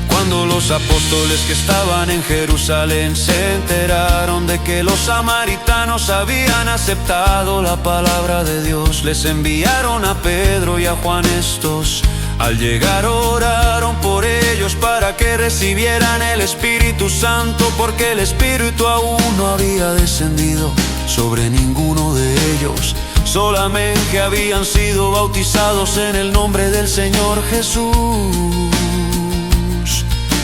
C: Cuando los apóstoles que estaban en Jerusalén se enteraron de que los samaritanos habían aceptado la palabra de Dios, les enviaron a Pedro y a Juan. Estos, al llegar, oraron por ellos para que recibieran el Espíritu Santo, porque el Espíritu aún no había descendido sobre ninguno de ellos. Solamente habían sido bautizados en el nombre del Señor Jesús.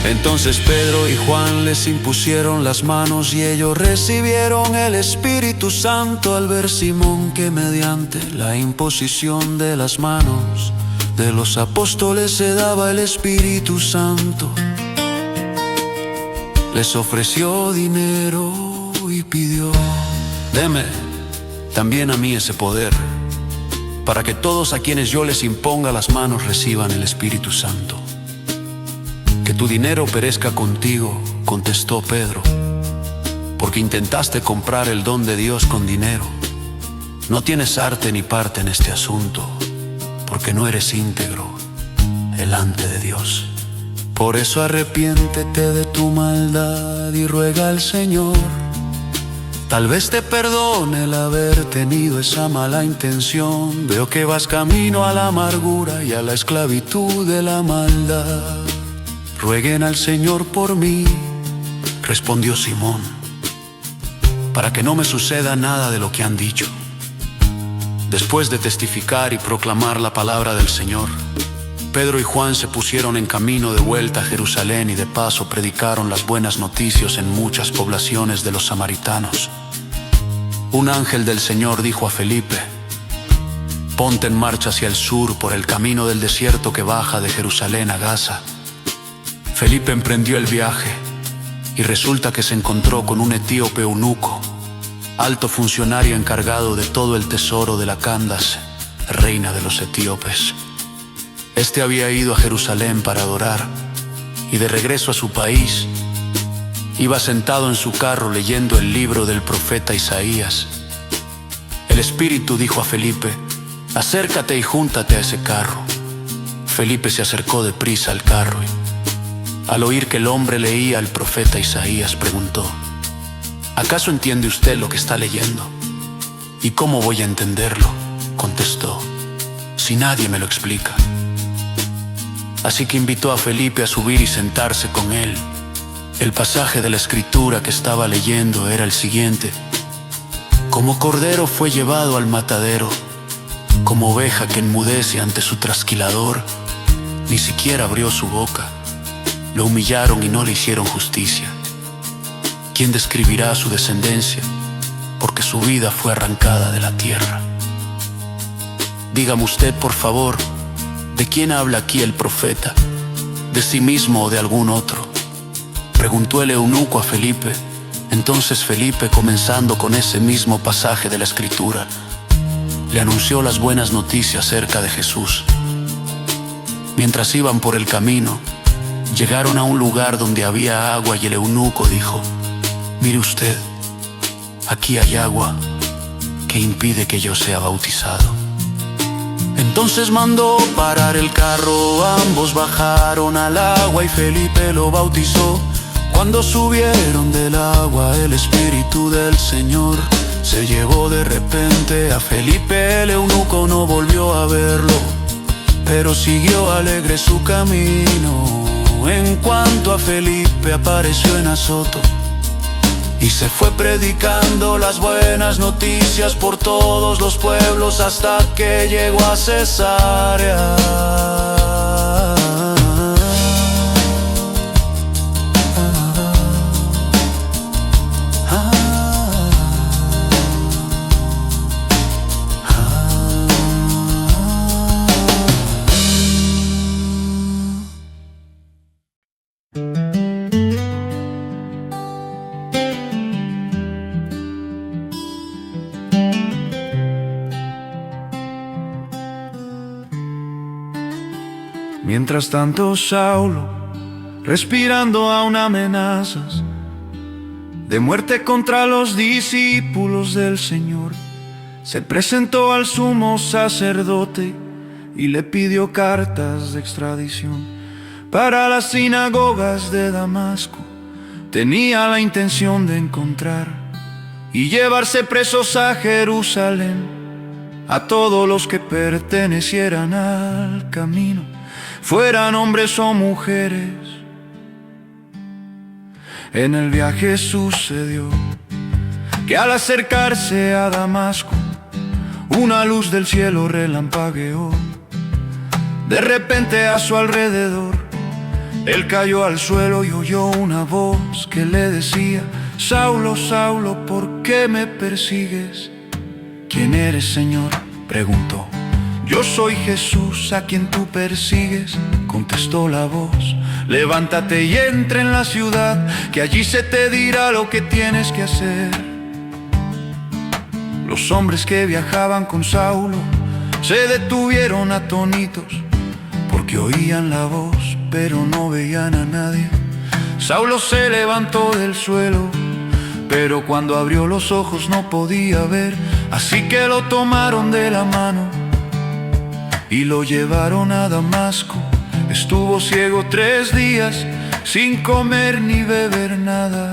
C: Entonces Pedro y Juan les impusieron las manos y ellos recibieron el Espíritu Santo. Al ver Simón que mediante la imposición de las manos de los apóstoles se daba el Espíritu Santo, les ofreció dinero y pidió: deme también a mí ese poder, para que todos a quienes yo les imponga las manos reciban el Espíritu Santo. Que tu dinero perezca contigo, contestó Pedro, porque intentaste comprar el don de Dios con dinero. No tienes arte ni parte en este asunto, porque no eres íntegro delante de Dios. Por eso arrepiéntete de tu maldad y ruega al Señor. Tal vez te perdone el haber tenido esa mala intención. Veo que vas camino a la amargura y a la esclavitud de la maldad. Rueguen al Señor por mí, respondió Simón, para que no me suceda nada de lo que han dicho. Después de testificar y proclamar la palabra del Señor, Pedro y Juan se pusieron en camino de vuelta a Jerusalén y de paso predicaron las buenas noticias en muchas poblaciones de los samaritanos. Un ángel del Señor dijo a Felipe: ponte en marcha hacia el sur por el camino del desierto que baja de Jerusalén a Gaza. Felipe emprendió el viaje y resulta que se encontró con un etíope eunuco, alto funcionario encargado de todo el tesoro de la Candace, reina de los etíopes. Este había ido a Jerusalén para adorar y de regreso a su país iba sentado en su carro leyendo el libro del profeta Isaías. El Espíritu dijo a Felipe: acércate y júntate a ese carro. Felipe se acercó deprisa al carro y, al oír que el hombre leía al profeta Isaías, preguntó: ¿acaso entiende usted lo que está leyendo? ¿Y cómo voy a entenderlo?, contestó, si nadie me lo explica. Así que invitó a Felipe a subir y sentarse con él. El pasaje de la Escritura que estaba leyendo era el siguiente: como cordero fue llevado al matadero, como oveja que enmudece ante su trasquilador, ni siquiera abrió su boca. Lo humillaron y no le hicieron justicia. ¿Quién describirá su descendencia? Porque su vida fue arrancada de la tierra. Dígame usted, por favor, ¿de quién habla aquí el profeta? ¿De sí mismo o de algún otro?, preguntó el eunuco a Felipe. Entonces Felipe, comenzando con ese mismo pasaje de la Escritura, le anunció las buenas noticias acerca de Jesús. Mientras iban por el camino, llegaron a un lugar donde había agua y el eunuco dijo: mire usted, aquí hay agua que impide que yo sea bautizado. Entonces mandó parar el carro, ambos bajaron al agua y Felipe lo bautizó. Cuando subieron del agua, el Espíritu del Señor se llevó de repente a Felipe. El eunuco no volvió a verlo
D: pero siguió alegre su camino. En cuanto a Felipe, apareció en Azoto y se fue predicando las buenas noticias por todos los pueblos hasta que llegó a Cesarea.
A: Mientras tanto, Saulo, respirando aún amenazas de muerte contra los discípulos del Señor, se presentó al sumo sacerdote y le pidió cartas de extradición para las sinagogas de Damasco. Tenía la intención de encontrar y llevarse presos a Jerusalén a todos los que pertenecieran al camino, fueran hombres o mujeres. En el viaje sucedió que al acercarse a Damasco, una luz del cielo relampagueó. De repente a su alrededor, él cayó al suelo y oyó una voz que le decía: Saulo, Saulo, ¿por qué me persigues? ¿Quién eres, Señor?, preguntó. Yo soy Jesús a quien tú persigues, contestó la voz. Levántate y entra en la ciudad, que allí se te dirá lo que tienes que hacer. Los hombres que viajaban con Saulo se detuvieron atónitos, porque oían la voz, pero no veían a nadie. Saulo se levantó del suelo, pero cuando abrió los ojos no podía ver. Así que lo tomaron de la mano y lo llevaron a Damasco. Estuvo ciego 3 días, sin comer ni beber nada.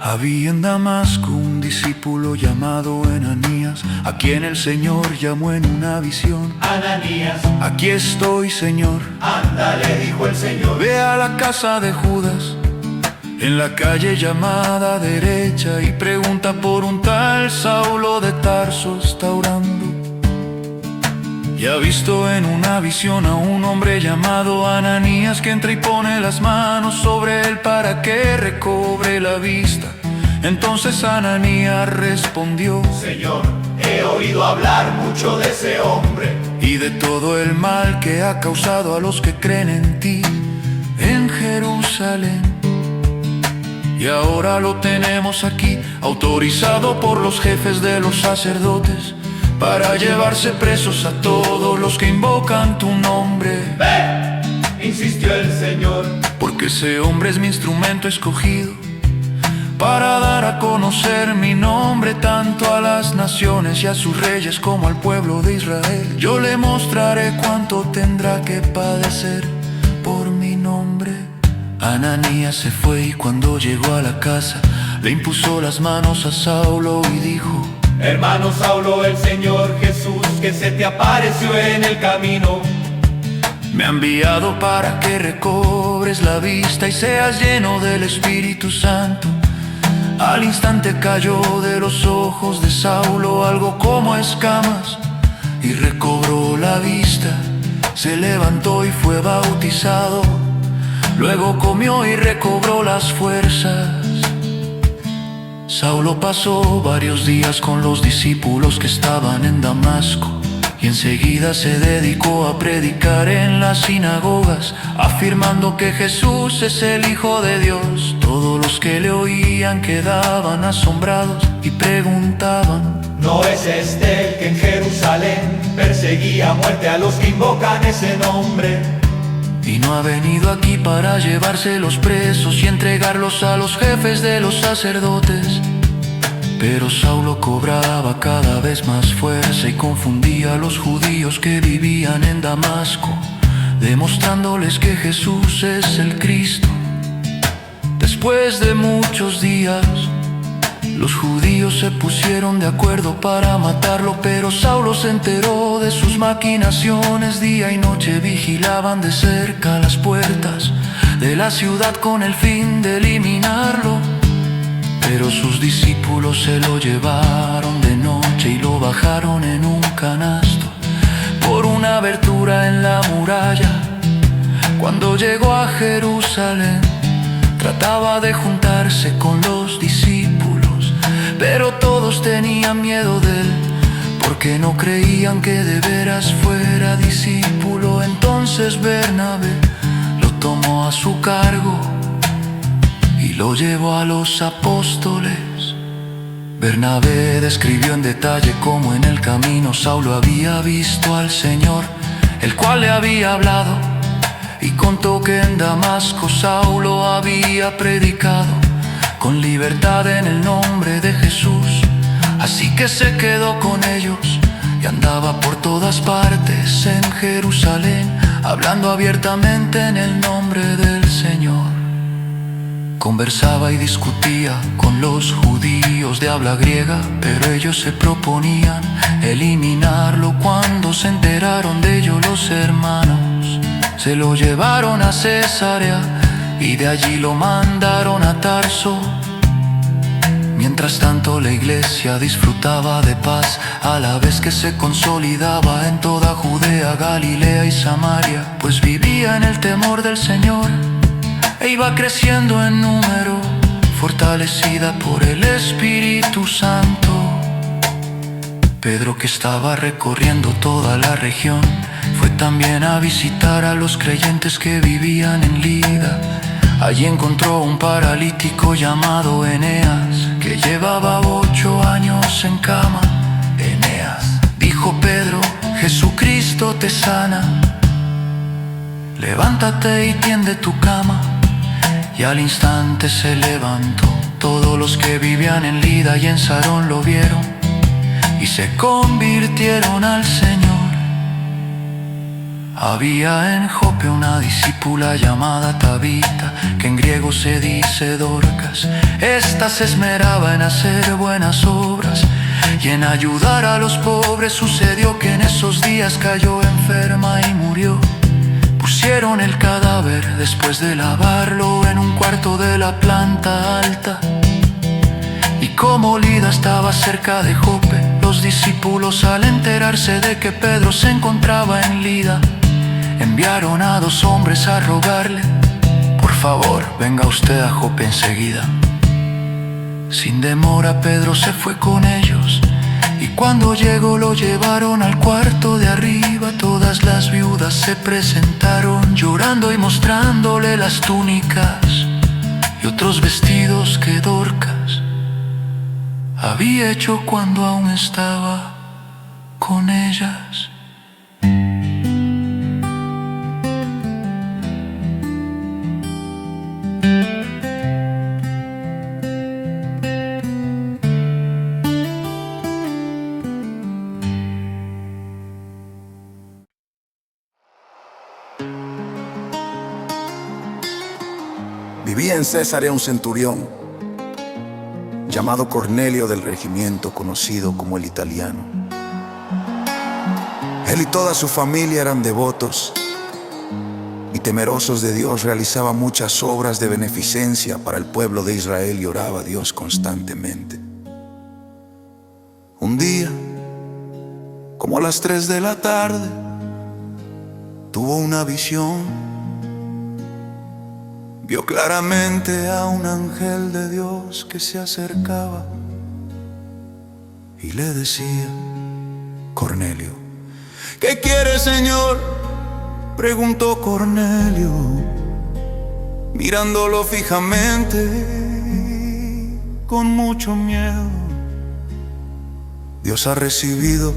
A: Había en Damasco un discípulo llamado Ananías, a quien el Señor llamó en una visión.
F: Ananías,
A: aquí estoy, Señor.
F: anda, le dijo el Señor.
A: Ve a la casa de Judas, en la calle llamada Derecha, y pregunta por un tal Saulo de Tarso, está orando. Y ha visto en una visión a un hombre llamado Ananías, que entra y pone las manos sobre él para que recobre la vista. Entonces Ananías respondió:
F: Señor, he oído hablar mucho de ese hombre
A: y de todo el mal que ha causado a los que creen en ti en Jerusalén. Y ahora lo tenemos aquí, autorizado por los jefes de los sacerdotes, para llevarse presos a todos los que invocan tu nombre.
F: Ve, insistió el Señor,
A: porque ese hombre es mi instrumento escogido para dar a conocer mi nombre tanto a las naciones y a sus reyes como al pueblo de Israel. Yo le mostraré cuánto tendrá que padecer por mi nombre. Ananías se fue y cuando llegó a la casa le impuso las manos a Saulo y dijo:
F: hermano Saulo, el Señor Jesús que se te apareció en el camino
A: me ha enviado para que recobres la vista y seas lleno del Espíritu Santo. Al instante cayó de los ojos de Saulo algo como escamas y recobró la vista. Se levantó y fue bautizado, luego comió y recobró las fuerzas. Saulo pasó varios días con los discípulos que estaban en Damasco y enseguida se dedicó a predicar en las sinagogas, afirmando que Jesús es el Hijo de Dios. Todos los que le oían quedaban asombrados y preguntaban:
F: ¿no es este el que en Jerusalén perseguía a muerte a los que invocan ese nombre?
A: ¿Y no ha venido aquí para llevarse los presos y entregarlos a los jefes de los sacerdotes? Pero Saulo cobraba cada vez más fuerza y confundía a los judíos que vivían en Damasco, demostrándoles que Jesús es el Cristo. Después de muchos días,
C: Los judíos se pusieron de acuerdo para matarlo, pero Saulo se enteró de sus maquinaciones. Día y noche vigilaban de cerca las puertas de la ciudad con el fin de eliminarlo. Pero sus discípulos se lo llevaron de noche y lo bajaron en un canasto por una abertura en la muralla. Cuando llegó a Jerusalén, trataba de juntarse con los discípulos, pero todos tenían miedo de él, porque no creían que de veras fuera discípulo. Entonces Bernabé lo tomó a su cargo y lo llevó a los apóstoles. Bernabé describió en detalle cómo en el camino Saulo había visto al Señor, el cual le había hablado, y contó que en Damasco Saulo había predicado con libertad en el nombre de Jesús. Así que se quedó con ellos y andaba por todas partes en Jerusalén, hablando abiertamente en el nombre del Señor. Conversaba y discutía con los judíos de habla griega, pero ellos se proponían eliminarlo. Cuando se enteraron de ello los hermanos, se lo llevaron a Cesarea y de allí lo mandaron a Tarso. Mientras tanto la iglesia disfrutaba de paz, a la vez que se consolidaba en toda Judea, Galilea y Samaria, pues vivía en el temor del Señor e iba creciendo en número, fortalecida por el Espíritu Santo. Pedro, que estaba recorriendo toda la región, fue también a visitar a los creyentes que vivían en Lida. Allí encontró un paralítico llamado Eneas, que llevaba 8 años en cama. Eneas, dijo Pedro, Jesucristo te sana. Levántate y tiende tu cama. Y al instante se levantó. Todos los que vivían en Lida y en Sarón lo vieron y se convirtieron al Señor. Había en Jope una discípula llamada Tabita, que en griego se dice Dorcas. Esta se esmeraba en hacer buenas obras y en ayudar a los pobres. Sucedió que en esos días cayó enferma y murió. Pusieron el cadáver después de lavarlo en un cuarto de la planta alta. Y como Lida estaba cerca de Jope, los discípulos, al enterarse de que Pedro se encontraba en Lida, enviaron a 2 hombres a rogarle: por favor, venga usted a Jope enseguida. Sin demora Pedro se fue con ellos, y cuando llegó lo llevaron al cuarto de arriba. Todas las viudas se presentaron llorando y mostrándole las túnicas y otros vestidos que Dorcas había hecho cuando aún estaba con ellas.
G: Vivía en Cesarea un centurión llamado Cornelio, del regimiento conocido como el Italiano. Él y toda su familia eran devotos y temerosos de Dios. Realizaba muchas obras de beneficencia para el pueblo de Israel y oraba a Dios constantemente. Un día, como a las 3 de la tarde, tuvo una visión. Vio claramente a un ángel de Dios que se acercaba y le decía: Cornelio. ¿Qué quiere, Señor?, preguntó Cornelio, mirándolo fijamente con mucho miedo. Dios ha recibido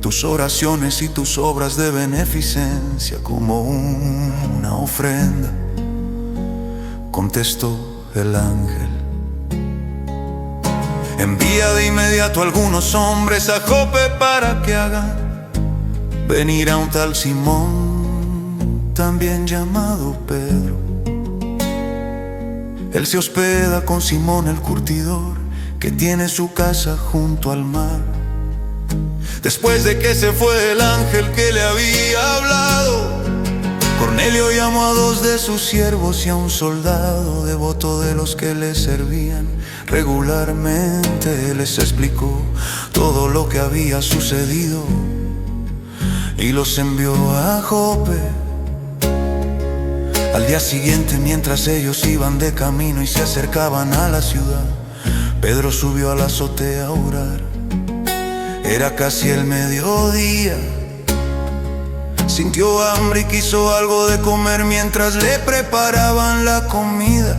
G: tus oraciones y tus obras de beneficencia como una ofrenda, contestó el ángel. Envía de inmediato a algunos hombres a Jope para que hagan venir a un tal Simón, también llamado Pedro. Él se hospeda con Simón el curtidor,
D: que tiene su casa junto al mar.
A: Después de que se fue el ángel que le había hablado,
D: Cornelio llamó a 2 de sus siervos y a un soldado devoto de los que le servían regularmente. Les explicó todo lo que había sucedido y los envió a Jope. Al día siguiente, mientras ellos iban de camino y se acercaban a la ciudad, Pedro subió a la azotea a orar. Era casi el mediodía. Sintió hambre y quiso algo de comer. Mientras le preparaban la comida,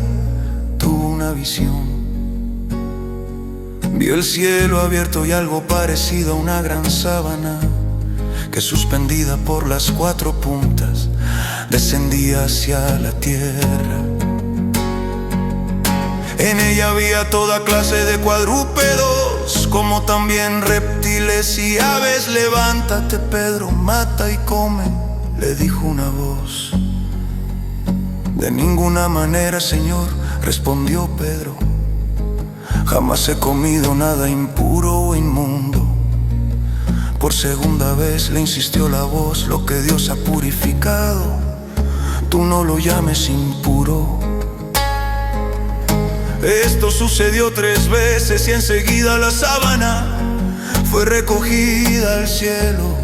D: tuvo una visión. Vio el cielo abierto y algo parecido a una gran sábana que, suspendida por las 4 puntas, descendía hacia la tierra. En ella había toda clase de cuadrúpedos, como también reptiles y aves. Levántate, Pedro, mata y come, le dijo una voz. De ninguna manera, Señor, respondió Pedro. Jamás he comido nada impuro o inmundo. Por segunda vez le insistió la voz. Lo que Dios ha purificado, tú no lo llames impuro. Esto sucedió 3 veces y enseguida la sábana fue recogida al cielo.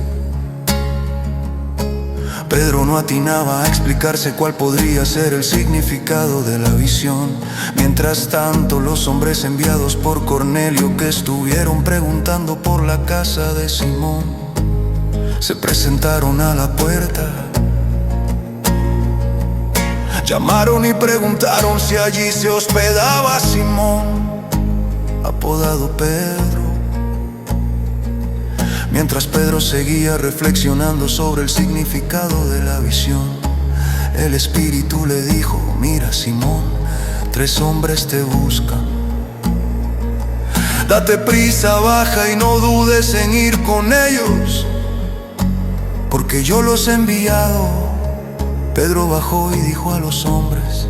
D: Pedro no atinaba a explicarse cuál podría ser el significado de la visión. Mientras tanto, los hombres enviados por Cornelio, que estuvieron preguntando por la casa de Simón, se presentaron a la puerta. Llamaron y preguntaron si allí se hospedaba Simón, apodado Pedro. Mientras Pedro seguía reflexionando sobre el significado de la visión, el Espíritu le dijo: mira, Simón, 3 hombres te buscan. Date prisa, baja y no dudes en ir con ellos, porque yo los he enviado. Pedro bajó y dijo a los hombres: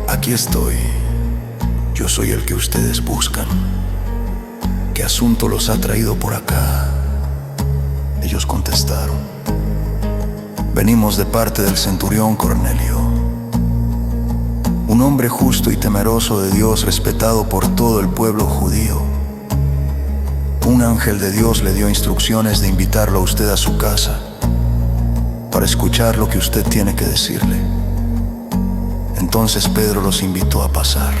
D: aquí estoy, yo soy el que ustedes buscan. ¿Qué asunto los ha traído por acá? Ellos contestaron: venimos de parte del centurión Cornelio, un hombre justo y temeroso de Dios, respetado por todo el pueblo judío. Un ángel de Dios le dio instrucciones de invitarlo a usted a su casa para escuchar lo que usted tiene que decirle. Entonces Pedro los invitó a pasar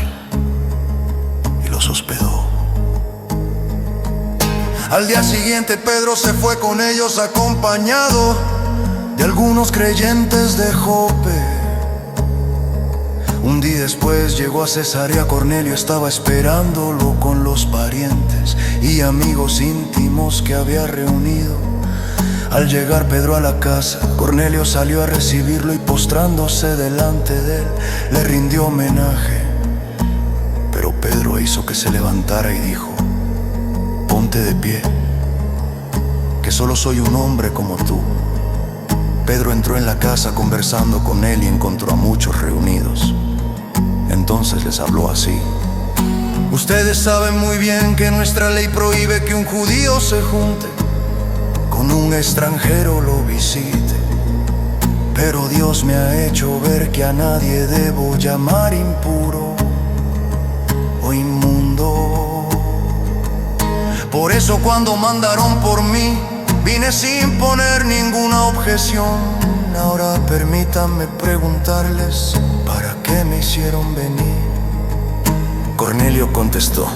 D: y los hospedó. Al día siguiente Pedro se fue con ellos acompañado de algunos creyentes de Jope. Un día después llegó a Cesarea. Cornelio estaba esperándolo con los parientes y amigos íntimos que había reunido. Al llegar Pedro a la casa, Cornelio salió a recibirlo y, postrándose delante de él, le rindió homenaje. Pero Pedro hizo que se levantara y dijo: ponte de pie, que solo soy un hombre como tú. Pedro entró en la casa conversando con él y encontró a muchos reunidos. Entonces les habló así: ustedes saben muy bien que nuestra ley prohíbe que un judío se junte con un extranjero, lo visite. Pero Dios me ha hecho ver que a nadie debo llamar impuro o inmundo. Por eso cuando mandaron por mí, vine sin poner ninguna objeción. Ahora permítanme preguntarles: ¿para qué me hicieron venir? Cornelio contestó: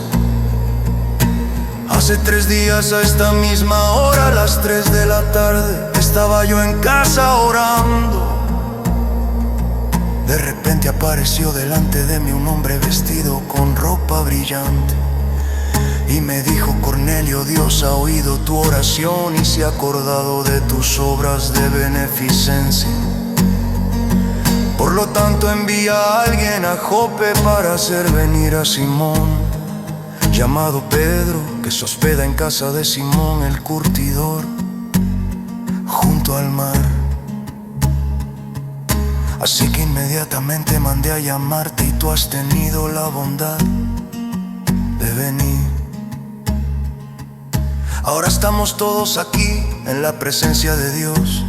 D: hace 3 días a esta misma hora, a las 3 de la tarde, estaba yo en casa orando. De repente apareció delante de mí un hombre vestido con ropa brillante y me dijo: Cornelio, Dios ha oído tu oración y se ha acordado de tus obras de beneficencia. Por lo tanto, envía a alguien a Jope para hacer venir a Simón, llamado Pedro, que se hospeda en casa de Simón el curtidor, junto al mar. Así que inmediatamente mandé a llamarte y tú has tenido la bondad de venir. Ahora estamos todos aquí en la presencia de Dios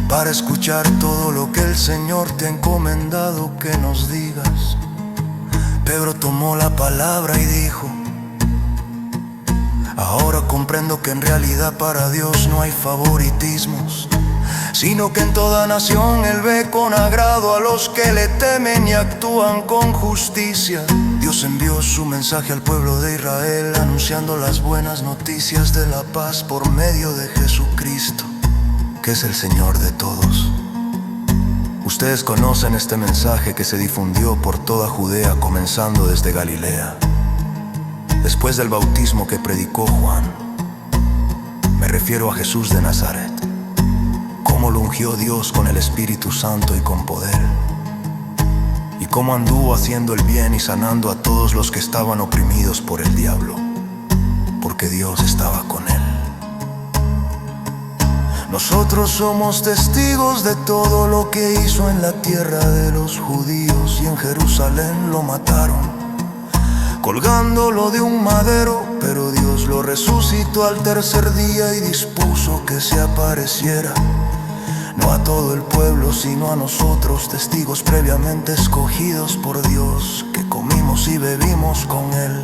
D: para escuchar todo lo que el Señor te ha encomendado que nos digas. Pedro tomó la palabra y dijo: ahora comprendo que en realidad para Dios no hay favoritismos, sino que en toda nación Él ve con agrado a los que le temen y actúan con justicia. Dios envió su mensaje al pueblo de Israel, anunciando las buenas noticias de la paz por medio de Jesucristo, que es el Señor de todos. Ustedes conocen este mensaje que se difundió por toda Judea, comenzando desde Galilea, después del bautismo que predicó Juan. Me refiero a Jesús de Nazaret, cómo lo ungió Dios con el Espíritu Santo y con poder, y cómo anduvo haciendo el bien y sanando a todos los que estaban oprimidos por el diablo, porque Dios estaba con él. Nosotros somos testigos de todo lo que hizo en la tierra de los judíos, y en Jerusalén lo mataron, colgándolo de un madero, pero Dios lo resucitó al tercer día y dispuso que se apareciera, no a todo el pueblo, sino a nosotros, testigos previamente escogidos por Dios, que comimos y bebimos con Él.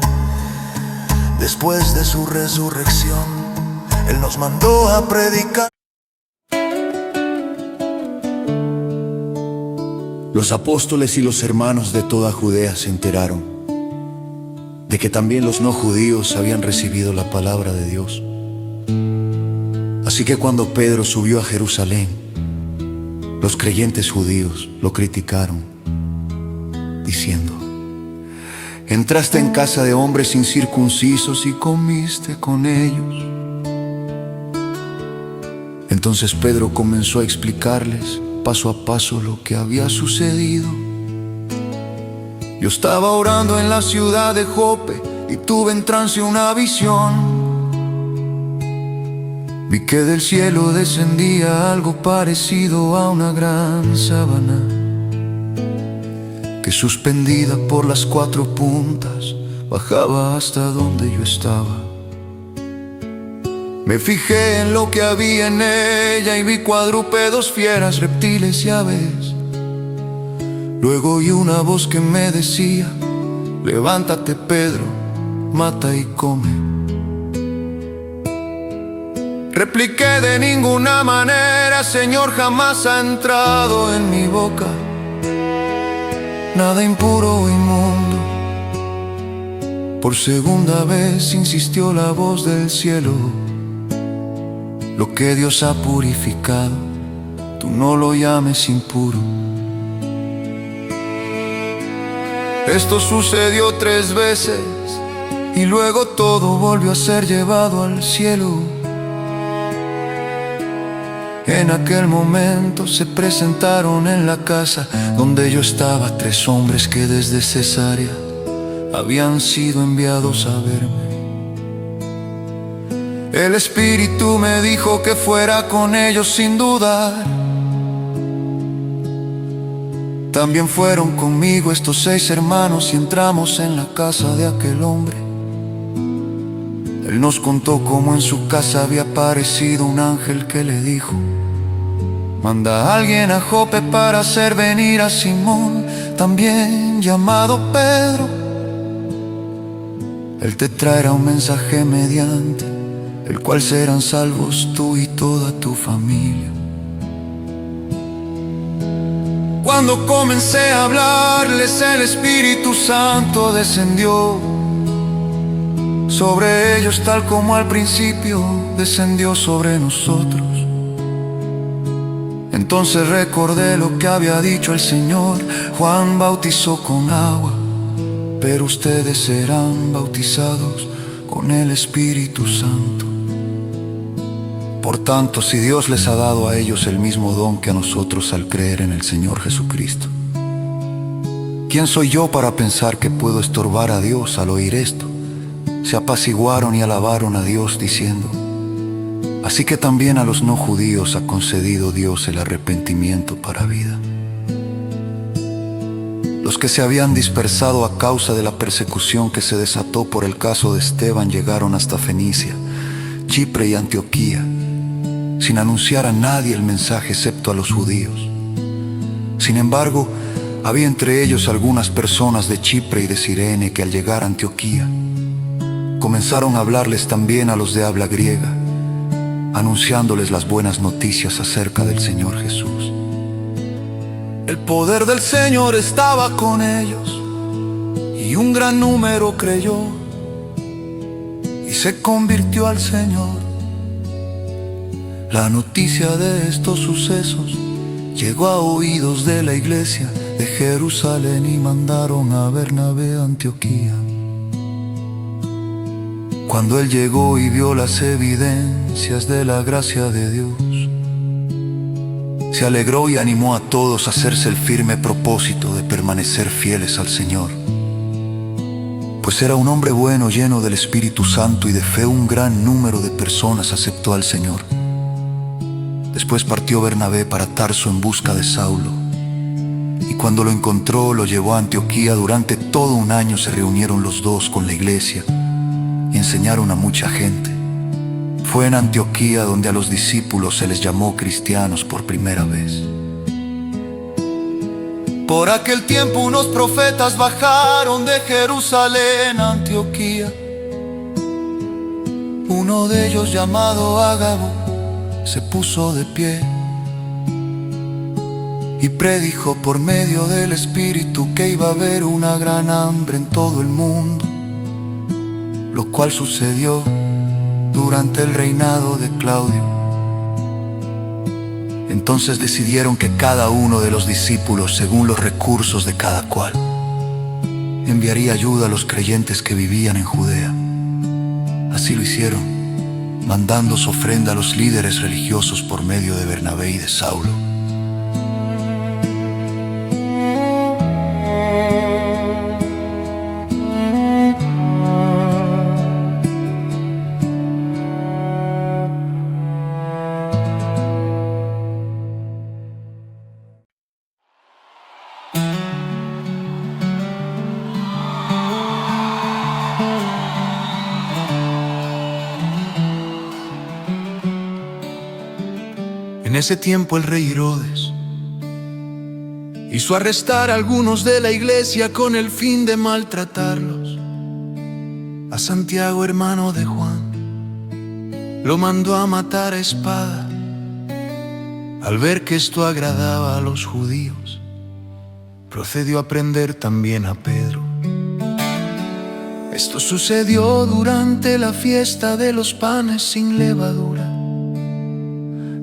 D: Después de su resurrección, Él nos mandó a predicar.
H: Los apóstoles y los hermanos de toda Judea se enteraron de que también los no judíos habían recibido la palabra de Dios. Así que cuando Pedro subió a Jerusalén, los creyentes judíos lo criticaron, diciendo: entraste en casa de hombres incircuncisos y comiste con ellos. Entonces Pedro comenzó a explicarles paso a paso lo que había sucedido. Yo estaba orando en la ciudad de Jope y tuve en trance una visión. Vi que del cielo descendía algo parecido a una gran sábana, que suspendida por las 4 puntas bajaba hasta donde yo estaba. Me fijé en lo que había en ella y vi cuadrúpedos, fieras, reptiles y aves. Luego oí una voz que me decía: levántate, Pedro, mata y come. Repliqué: de ninguna manera, Señor, jamás ha entrado en mi boca nada impuro o inmundo. Por segunda vez insistió la voz del cielo: lo que Dios ha purificado, tú no lo llames impuro. Esto sucedió 3 veces y luego todo volvió a ser llevado al cielo. En aquel momento se presentaron en la casa donde yo estaba 3 hombres que desde Cesarea habían sido enviados a verme. El Espíritu me dijo que fuera con ellos sin dudar. También fueron conmigo estos 6 hermanos y entramos en la casa de aquel hombre. Él nos contó cómo en su casa había aparecido un ángel que le dijo: manda a alguien a Jope para hacer venir a Simón, también llamado Pedro. Él te traerá un mensaje mediante el cual serán salvos tú y toda tu familia. Cuando comencé a hablarles, el Espíritu Santo descendió sobre ellos, tal como al principio descendió sobre nosotros. Entonces recordé lo que había dicho el Señor: Juan bautizó con agua, pero ustedes serán bautizados con el Espíritu Santo. Por tanto, si Dios les ha dado a ellos el mismo don que a nosotros al creer en el Señor Jesucristo, ¿quién soy yo para pensar que puedo estorbar a Dios al oír esto? Se apaciguaron y alabaron a Dios diciendo: así que también a los no judíos ha concedido Dios el arrepentimiento para vida. Los que se habían dispersado a causa de la persecución que se desató por el caso de Esteban llegaron hasta Fenicia, Chipre y Antioquía, sin anunciar a nadie el mensaje excepto a los judíos. Sin embargo, había entre ellos algunas personas de Chipre y de Cirene que al llegar a Antioquía comenzaron a hablarles también a los de habla griega, anunciándoles las buenas noticias acerca del Señor Jesús. El poder del Señor estaba con ellos y un gran número creyó y se convirtió al Señor. La noticia de estos sucesos llegó a oídos de la iglesia de Jerusalén y mandaron a Bernabé a Antioquía. Cuando él llegó y vio las evidencias de la gracia de Dios, se alegró y animó a todos a hacerse el firme propósito de permanecer fieles al Señor. Pues era un hombre bueno, lleno del Espíritu Santo y de fe. Un gran número de personas aceptó al Señor. Después partió Bernabé para Tarso en busca de Saulo, y cuando lo encontró lo llevó a Antioquía. Durante todo un año se reunieron los dos con la iglesia y enseñaron a mucha gente. Fue en Antioquía donde a los discípulos se les llamó cristianos por primera vez. Por aquel tiempo unos profetas bajaron de Jerusalén a Antioquía. Uno de ellos, llamado Ágabo, se puso de pie y predijo por medio del Espíritu que iba a haber una gran hambre en todo el mundo, lo cual sucedió durante el reinado de Claudio. Entonces decidieron que cada uno de los discípulos, según los recursos de cada cual, enviaría ayuda a los creyentes que vivían en Judea. Así lo hicieron, mandando su ofrenda a los líderes religiosos por medio de Bernabé y de Saulo.
C: En ese tiempo el rey Herodes hizo arrestar a algunos de la iglesia con el fin de maltratarlos. A Santiago, hermano de Juan, lo mandó a matar a espada. Al ver que esto agradaba a los judíos, procedió a prender también a Pedro. Esto sucedió durante la fiesta de los panes sin levadura.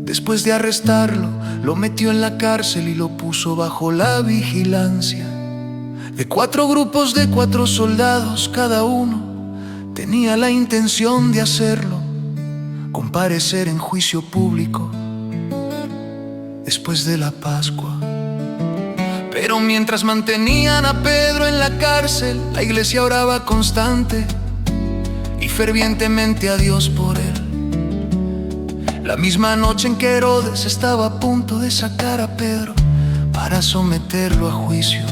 C: Después de arrestarlo, lo metió en la cárcel y lo puso bajo la vigilancia de 4 grupos de 4 soldados. Cada uno tenía la intención de hacerlo comparecer en juicio público después de la Pascua. Pero mientras mantenían a Pedro en la cárcel, la iglesia oraba constante y fervientemente a Dios por él. La misma noche en que Herodes estaba a punto de sacar a Pedro para someterlo a juicio,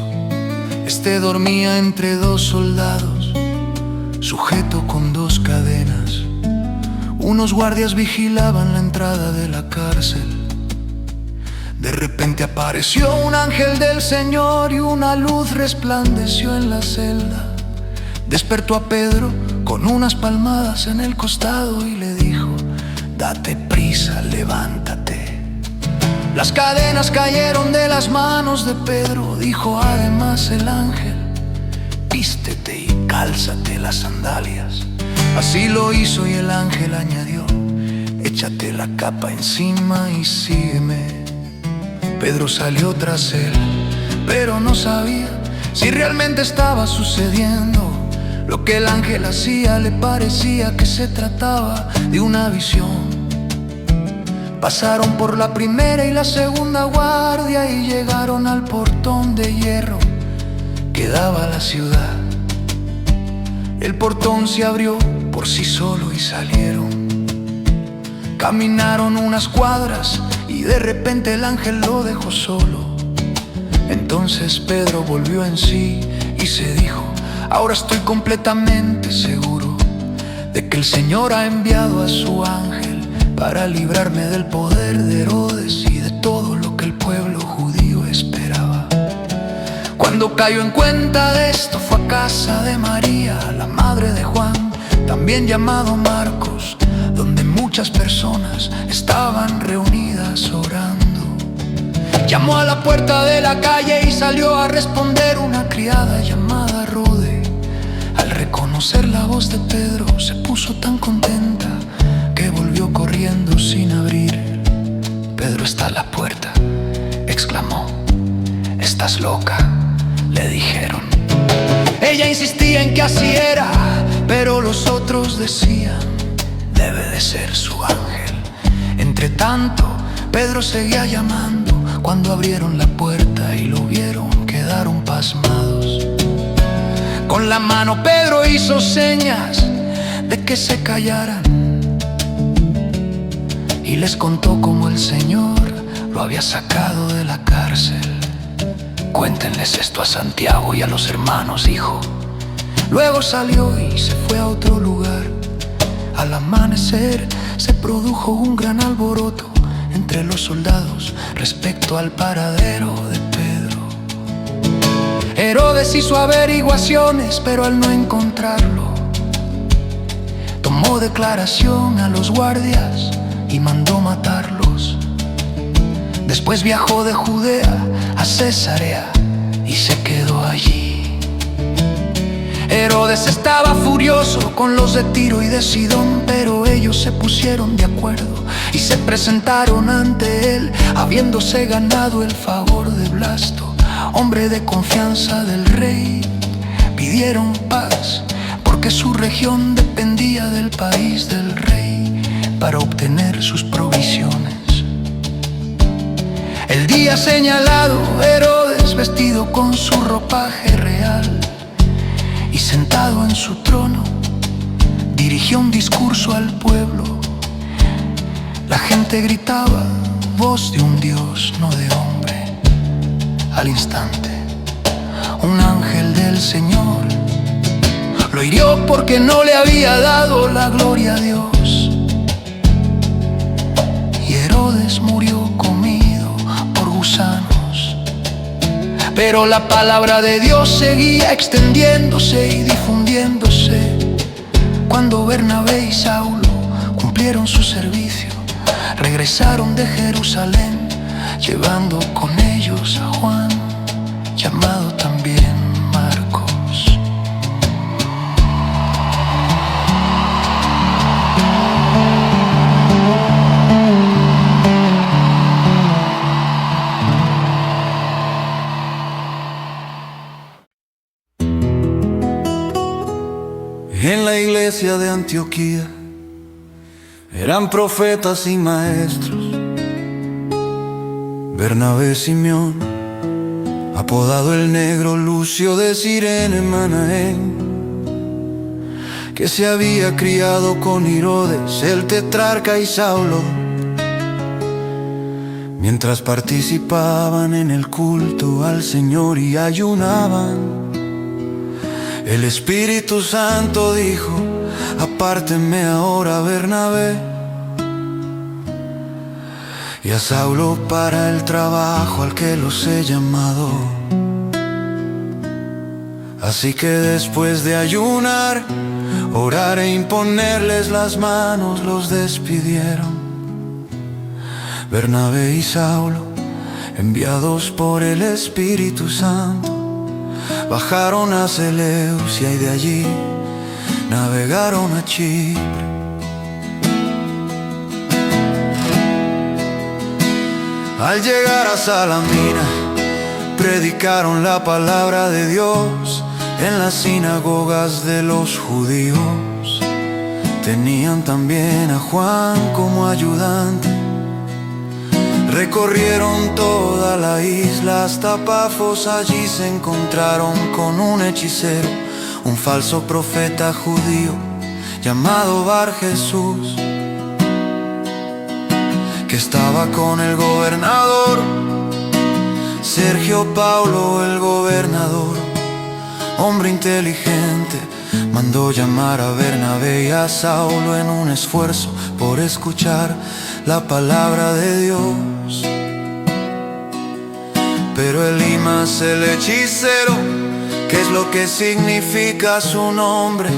C: este dormía entre 2 soldados, sujeto con 2 cadenas. Unos guardias vigilaban la entrada de la cárcel. De repente apareció un ángel del Señor y una luz resplandeció en la celda. Despertó a Pedro con unas palmadas en el costado y le dijo: date prisa, levántate. Las cadenas cayeron de las manos de Pedro. Dijo además el ángel: vístete y cálzate las sandalias. Así lo hizo y el ángel añadió: échate la capa encima y sígueme. Pedro salió tras él, pero no sabía si realmente estaba sucediendo lo que el ángel hacía. Le parecía que se trataba de una visión. Pasaron por la primera y la segunda guardia y llegaron al portón de hierro que daba a la ciudad. El portón se abrió por sí solo y salieron. Caminaron unas cuadras y de repente el ángel lo dejó solo. Entonces Entonces Pedro volvió en sí y se dijo: ahora estoy completamente seguro de que el Señor ha enviado a su ángel para librarme del poder de Herodes y de todo lo que el pueblo judío esperaba. Cuando cayó en cuenta de esto, fue a casa de María, la madre de Juan, también llamado Marcos, donde muchas personas estaban reunidas orando. Llamó a la puerta de la calle y salió a responder una criada llamada Rode. Al reconocer la voz de Pedro, se puso tan contenta que volvió corriendo sin abrir. «Pedro está a la puerta», exclamó. «¿Estás loca?», le dijeron. Ella insistía en que así era, pero los otros decían: debe de ser su ángel. Entre tanto, Pedro seguía llamando. Cuando abrieron la puerta y lo vieron, quedaron pasmados. Con la mano Pedro hizo señas de que se callaran y les contó cómo el Señor lo había sacado de la cárcel. «Cuéntenles esto a Santiago y a los hermanos», dijo. Luego salió y se fue a otro lugar. Al amanecer se produjo un gran alboroto entre los soldados respecto al paradero de Pedro. Herodes hizo averiguaciones, pero al no encontrarlo, tomó declaración a los guardias y mandó matarlos. Después viajó de Judea a Cesarea y se quedó allí. Herodes estaba furioso con los de Tiro y de Sidón, pero ellos se pusieron de acuerdo y se presentaron ante él, habiéndose ganado el favor de Blasto, hombre de confianza del rey. Pidieron paz porque su región dependía del país del rey para obtener sus provisiones. El día señalado, Herodes, vestido con su ropaje real y sentado en su trono, dirigió un discurso al pueblo. La gente gritaba: voz de un Dios, no de hombre. Al instante, un ángel del Señor lo hirió porque no le había dado la gloria a Dios. Y Herodes murió comido por gusanos. Pero la palabra de Dios seguía extendiéndose y difundiéndose. Cuando Bernabé y Saulo cumplieron su servicio, regresaron de Jerusalén, llevando con ellos a Juan, llamado también Marcos.
H: En la iglesia de Antioquía eran profetas y maestros. Bernabé, Simeón, apodado el Negro, Lucio de Cirene, Manaén, que se había criado con Herodes, el tetrarca, y Saulo. Mientras participaban en el culto al Señor y ayunaban, el Espíritu Santo dijo: apártenme ahora a Bernabé y a Saulo para el trabajo al que los he llamado. Así que después de ayunar, orar e imponerles las manos, los despidieron. Bernabé y Saulo, enviados por el Espíritu Santo, bajaron a Seleucia y de allí navegaron a Chipre. Al llegar a Salamina, predicaron la palabra de Dios en las sinagogas de los judíos. Tenían también a Juan como ayudante. Recorrieron toda la isla hasta Pafos. Allí se encontraron con un hechicero, un falso profeta judío llamado Bar Jesús, que estaba con el gobernador. Sergio Paulo, el gobernador, hombre inteligente, mandó llamar a Bernabé y a Saulo en un esfuerzo por escuchar la palabra de Dios. Pero Elimas, el hechicero, que es lo que significa su nombre,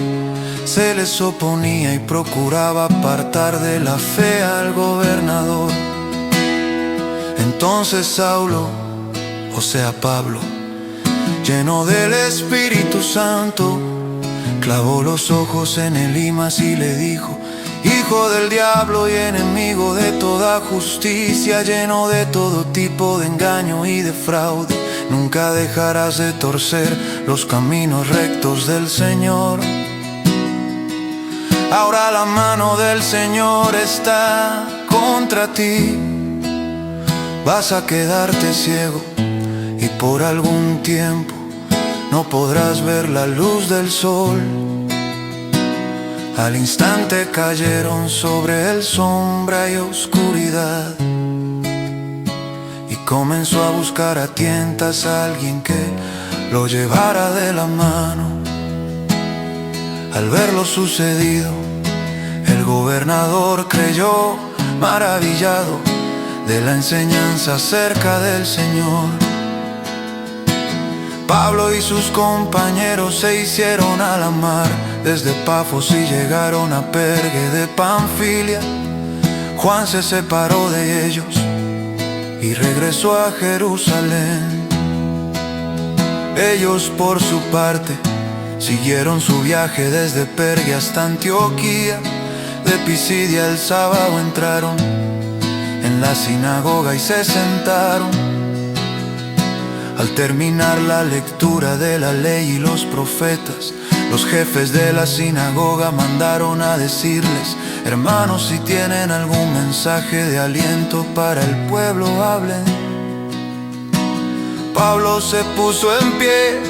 H: se les oponía y procuraba apartar de la fe al gobernador. Entonces Saulo, o sea Pablo, lleno del Espíritu Santo, clavó los ojos en Elimas y le dijo: hijo del diablo y enemigo de toda justicia, lleno de todo tipo de engaño y de fraude, nunca dejarás de torcer los caminos rectos del Señor. Ahora la mano del Señor está contra ti, vas a quedarte ciego y por algún tiempo no podrás ver la luz del sol. Al instante cayeron sobre él sombra y oscuridad, y comenzó a buscar a tientas a alguien que lo llevara de la mano. Al ver lo sucedido, el gobernador creyó, maravillado de la enseñanza acerca del Señor. Pablo y sus compañeros se hicieron a la mar desde Pafos y llegaron a Pergue de Panfilia. Juan se separó de ellos y regresó a Jerusalén. Ellos por su parte siguieron su viaje desde Pergue hasta Antioquía. De Pisidia el sábado entraron en la sinagoga y se sentaron. Al terminar la lectura de la ley y los profetas, los jefes de la sinagoga mandaron a decirles: hermanos, si tienen algún mensaje de aliento para el pueblo, hablen. Pablo se puso en pie,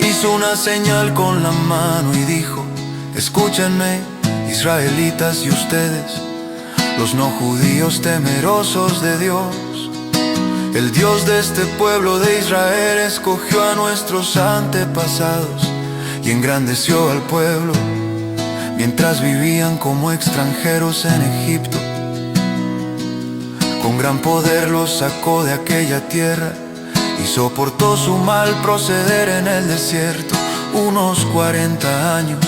H: hizo una señal con la mano y dijo: escúchenme, israelitas y ustedes, los no judíos temerosos de Dios. El Dios de este pueblo de Israel escogió a nuestros antepasados y engrandeció al pueblo mientras vivían como extranjeros en Egipto. Con gran poder los sacó de aquella tierra y soportó su mal proceder en el desierto unos 40 años.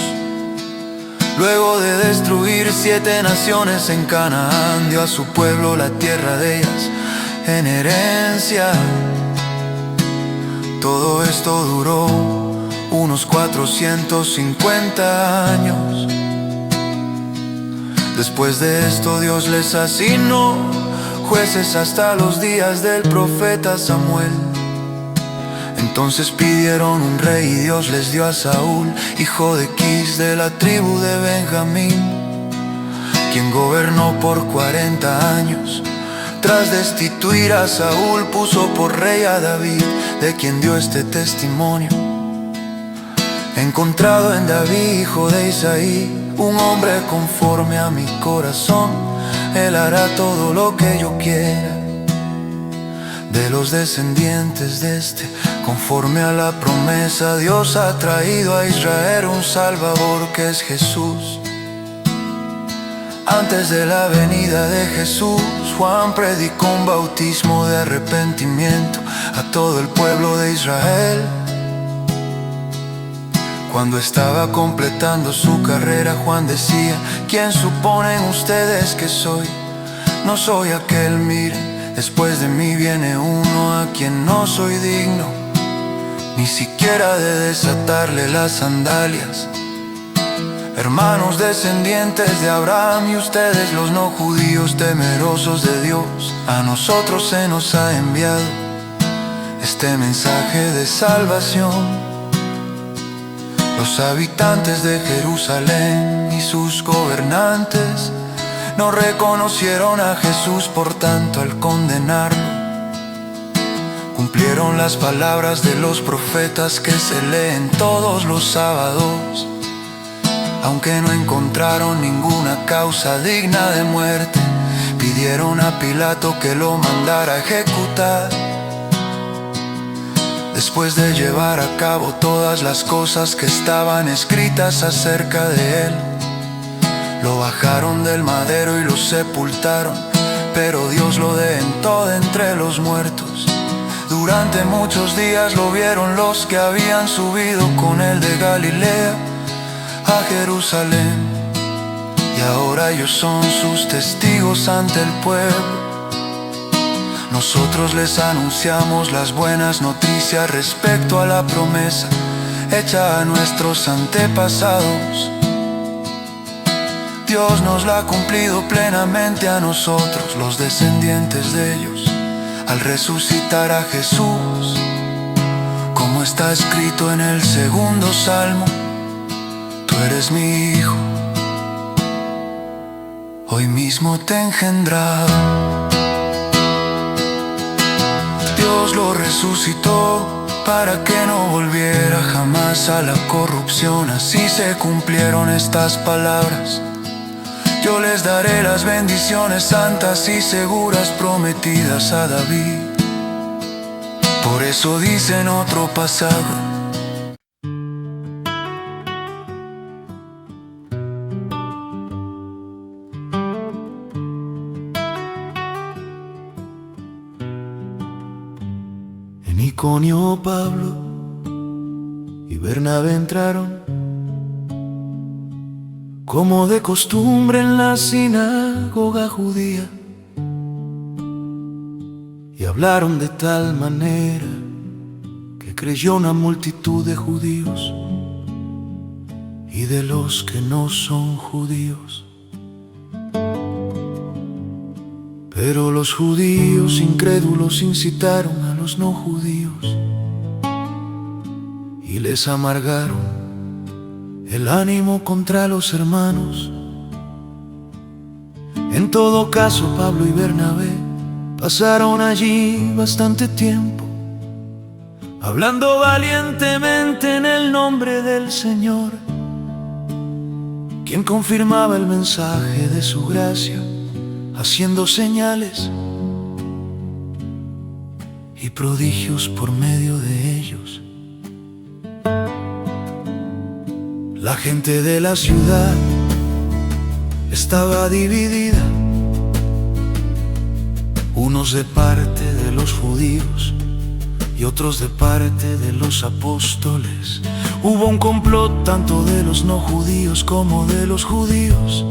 H: Luego de destruir 7 naciones en Canaán, dio a su pueblo la tierra de ellas en herencia. Todo esto duró unos 450 años. Después de esto Dios les asignó jueces hasta los días del profeta Samuel. Entonces pidieron un rey y Dios les dio a Saúl, hijo de Quis, de la tribu de Benjamín, quien gobernó por 40 años. Tras destituir a Saúl, puso por rey a David, de quien dio este testimonio: encontrado en David, hijo de Isaí, un hombre conforme a mi corazón. Él hará todo lo que yo quiera. De los descendientes de este, conforme a la promesa, Dios ha traído a Israel un Salvador, que es Jesús. Antes de la venida de Jesús, Juan predicó un bautismo de arrepentimiento a todo el pueblo de Israel. Cuando estaba completando su carrera, Juan decía: ¿quién suponen ustedes que soy? No soy aquel, miren, después de mí viene uno a quien no soy digno ni siquiera de desatarle las sandalias. Hermanos descendientes de Abraham y ustedes los no judíos temerosos de Dios, a nosotros se nos ha enviado este mensaje de salvación. Los habitantes de Jerusalén y sus gobernantes no reconocieron a Jesús, por tanto al condenarlo cumplieron las palabras de los profetas que se leen todos los sábados. Aunque no encontraron ninguna causa digna de muerte, pidieron a Pilato que lo mandara a ejecutar. Después de llevar a cabo todas las cosas que estaban escritas acerca de él, lo bajaron del madero y lo sepultaron, pero Dios lo dentó de entre los muertos. Durante muchos días lo vieron los que habían subido con él de Galilea a Jerusalén, y ahora ellos son sus testigos ante el pueblo. Nosotros les anunciamos las buenas noticias respecto a la promesa hecha a nuestros antepasados. Dios nos la ha cumplido plenamente a nosotros, los descendientes de ellos, al resucitar a Jesús, como está escrito en el segundo salmo: tú eres mi hijo, hoy mismo te he engendrado. Dios lo resucitó para que no volviera jamás a la corrupción. Así se cumplieron estas palabras: yo les daré las bendiciones santas y seguras prometidas a David. Por eso dice en otro pasaje:
A: en Iconio Pablo y Bernabé entraron, como de costumbre, en la sinagoga judía, y hablaron de tal manera que creyó una multitud de judíos y de los que no son judíos. Pero los judíos incrédulos incitaron a los no judíos y les amargaron el ánimo contra los hermanos. En todo caso, Pablo y Bernabé pasaron allí bastante tiempo, hablando valientemente en el nombre del Señor, quien confirmaba el mensaje de su gracia, haciendo señales y prodigios por medio de ellos. La gente de la ciudad estaba dividida, unos de parte de los judíos y otros de parte de los apóstoles. Hubo un complot tanto de los no judíos como de los judíos,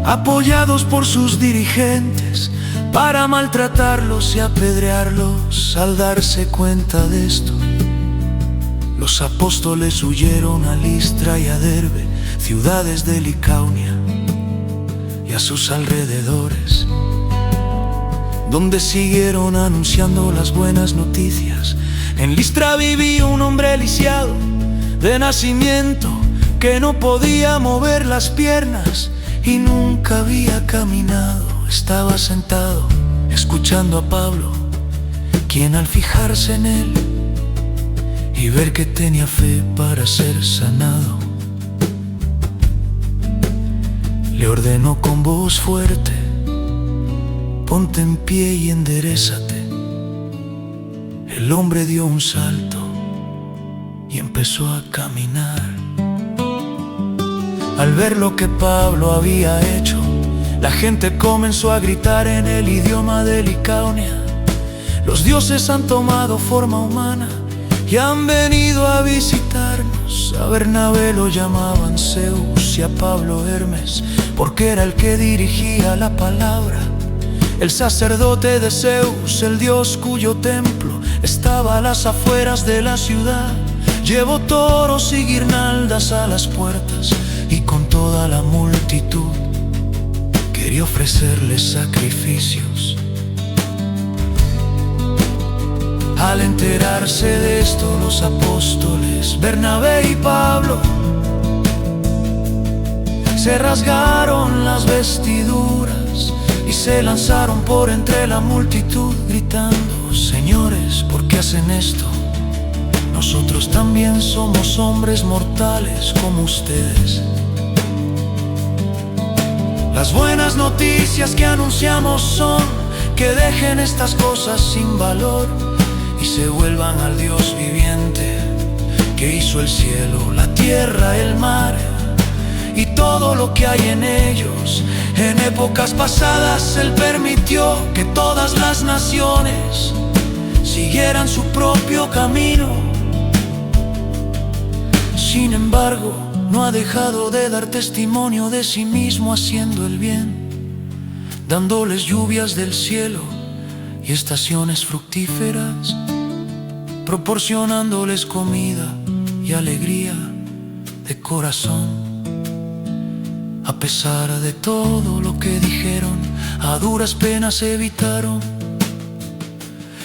A: apoyados por sus dirigentes, para maltratarlos y apedrearlos. Al darse cuenta de esto, los apóstoles huyeron a Listra y a Derbe, ciudades de Licaonia y a sus alrededores, donde siguieron anunciando las buenas noticias. En Listra vivía un hombre lisiado de nacimiento, que no podía mover las piernas y nunca había caminado. Estaba sentado escuchando a Pablo, quien al fijarse en él y ver que tenía fe para ser sanado, le ordenó con voz fuerte: ponte en pie y enderézate. El hombre dio un salto y empezó a caminar. Al ver lo que Pablo había hecho, la gente comenzó a gritar en el idioma de Licaonia: los dioses han tomado forma humana y han venido a visitarnos. A Bernabé lo llamaban Zeus y a Pablo Hermes, porque era el que dirigía la palabra. El sacerdote de Zeus, el dios cuyo templo estaba a las afueras de la ciudad, llevó toros y guirnaldas a las puertas, y con toda la multitud quería ofrecerles sacrificios. Al enterarse de esto, los apóstoles Bernabé y Pablo se rasgaron las vestiduras y se lanzaron por entre la multitud gritando: señores, ¿por qué hacen esto? Nosotros también somos hombres mortales como ustedes. Las buenas noticias que anunciamos son que dejen estas cosas sin valor
C: y se vuelvan al Dios viviente que hizo el cielo, la tierra, el mar y todo lo que hay en ellos. En épocas pasadas Él permitió que todas las naciones siguieran su propio camino. Sin embargo, no ha dejado de dar testimonio de sí mismo haciendo el bien, dándoles lluvias del cielo y estaciones fructíferas, proporcionándoles comida y alegría de corazón. A pesar de todo lo que dijeron, a duras penas evitaron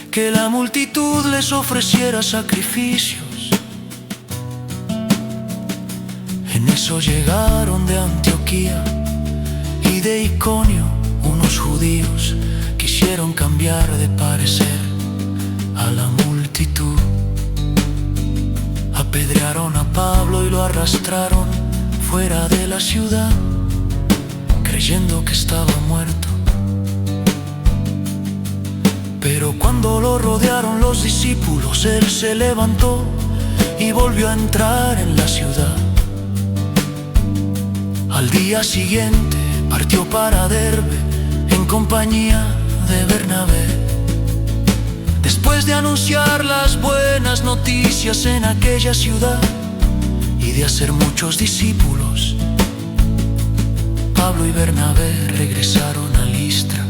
C: que la multitud les ofreciera sacrificios. En eso llegaron de Antioquía y de Iconio unos judíos, quisieron cambiar de parecer a la multitud. Apedrearon a Pablo y lo arrastraron fuera de la ciudad, creyendo que estaba muerto. Pero cuando lo rodearon los discípulos, él se levantó y volvió a entrar en la ciudad. Al día siguiente partió para Derbe en compañía de Bernabé. Después de anunciar las buenas noticias en aquella ciudad y de hacer muchos discípulos, Pablo y Bernabé regresaron a Listra,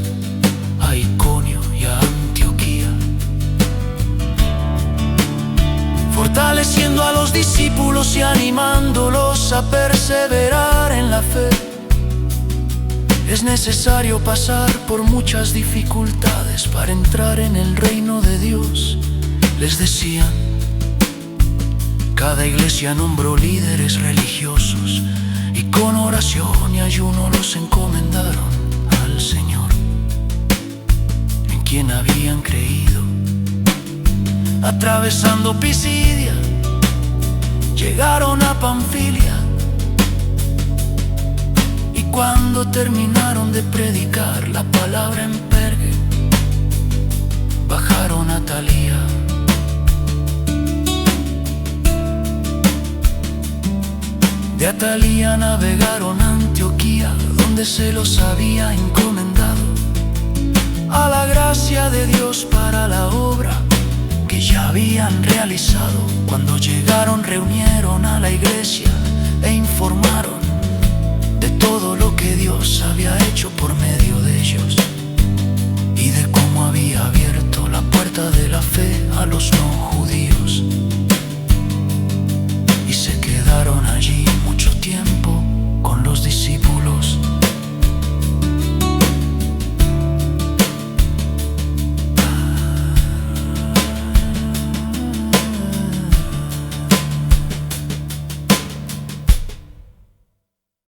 C: a Iconio y a Antioquía, fortaleciendo a los discípulos y animándolos a perseverar en la fe. Es necesario pasar por muchas dificultades para entrar en el reino de Dios, les decían. Cada iglesia nombró líderes religiosos y con oración y ayuno los encomendaron al Señor, en quien habían creído. Atravesando Pisidia, llegaron a Panfilia, y cuando terminaron de predicar la palabra en Perge, bajaron a Atalía. De Atalía navegaron a Antioquía, donde se los había encomendado a la gracia de Dios para la obra que ya habían realizado. Cuando llegaron, reunieron a la iglesia e informaron de todo lo que Dios había hecho por medio de ellos y de cómo había abierto la puerta de la fe a los no judíos.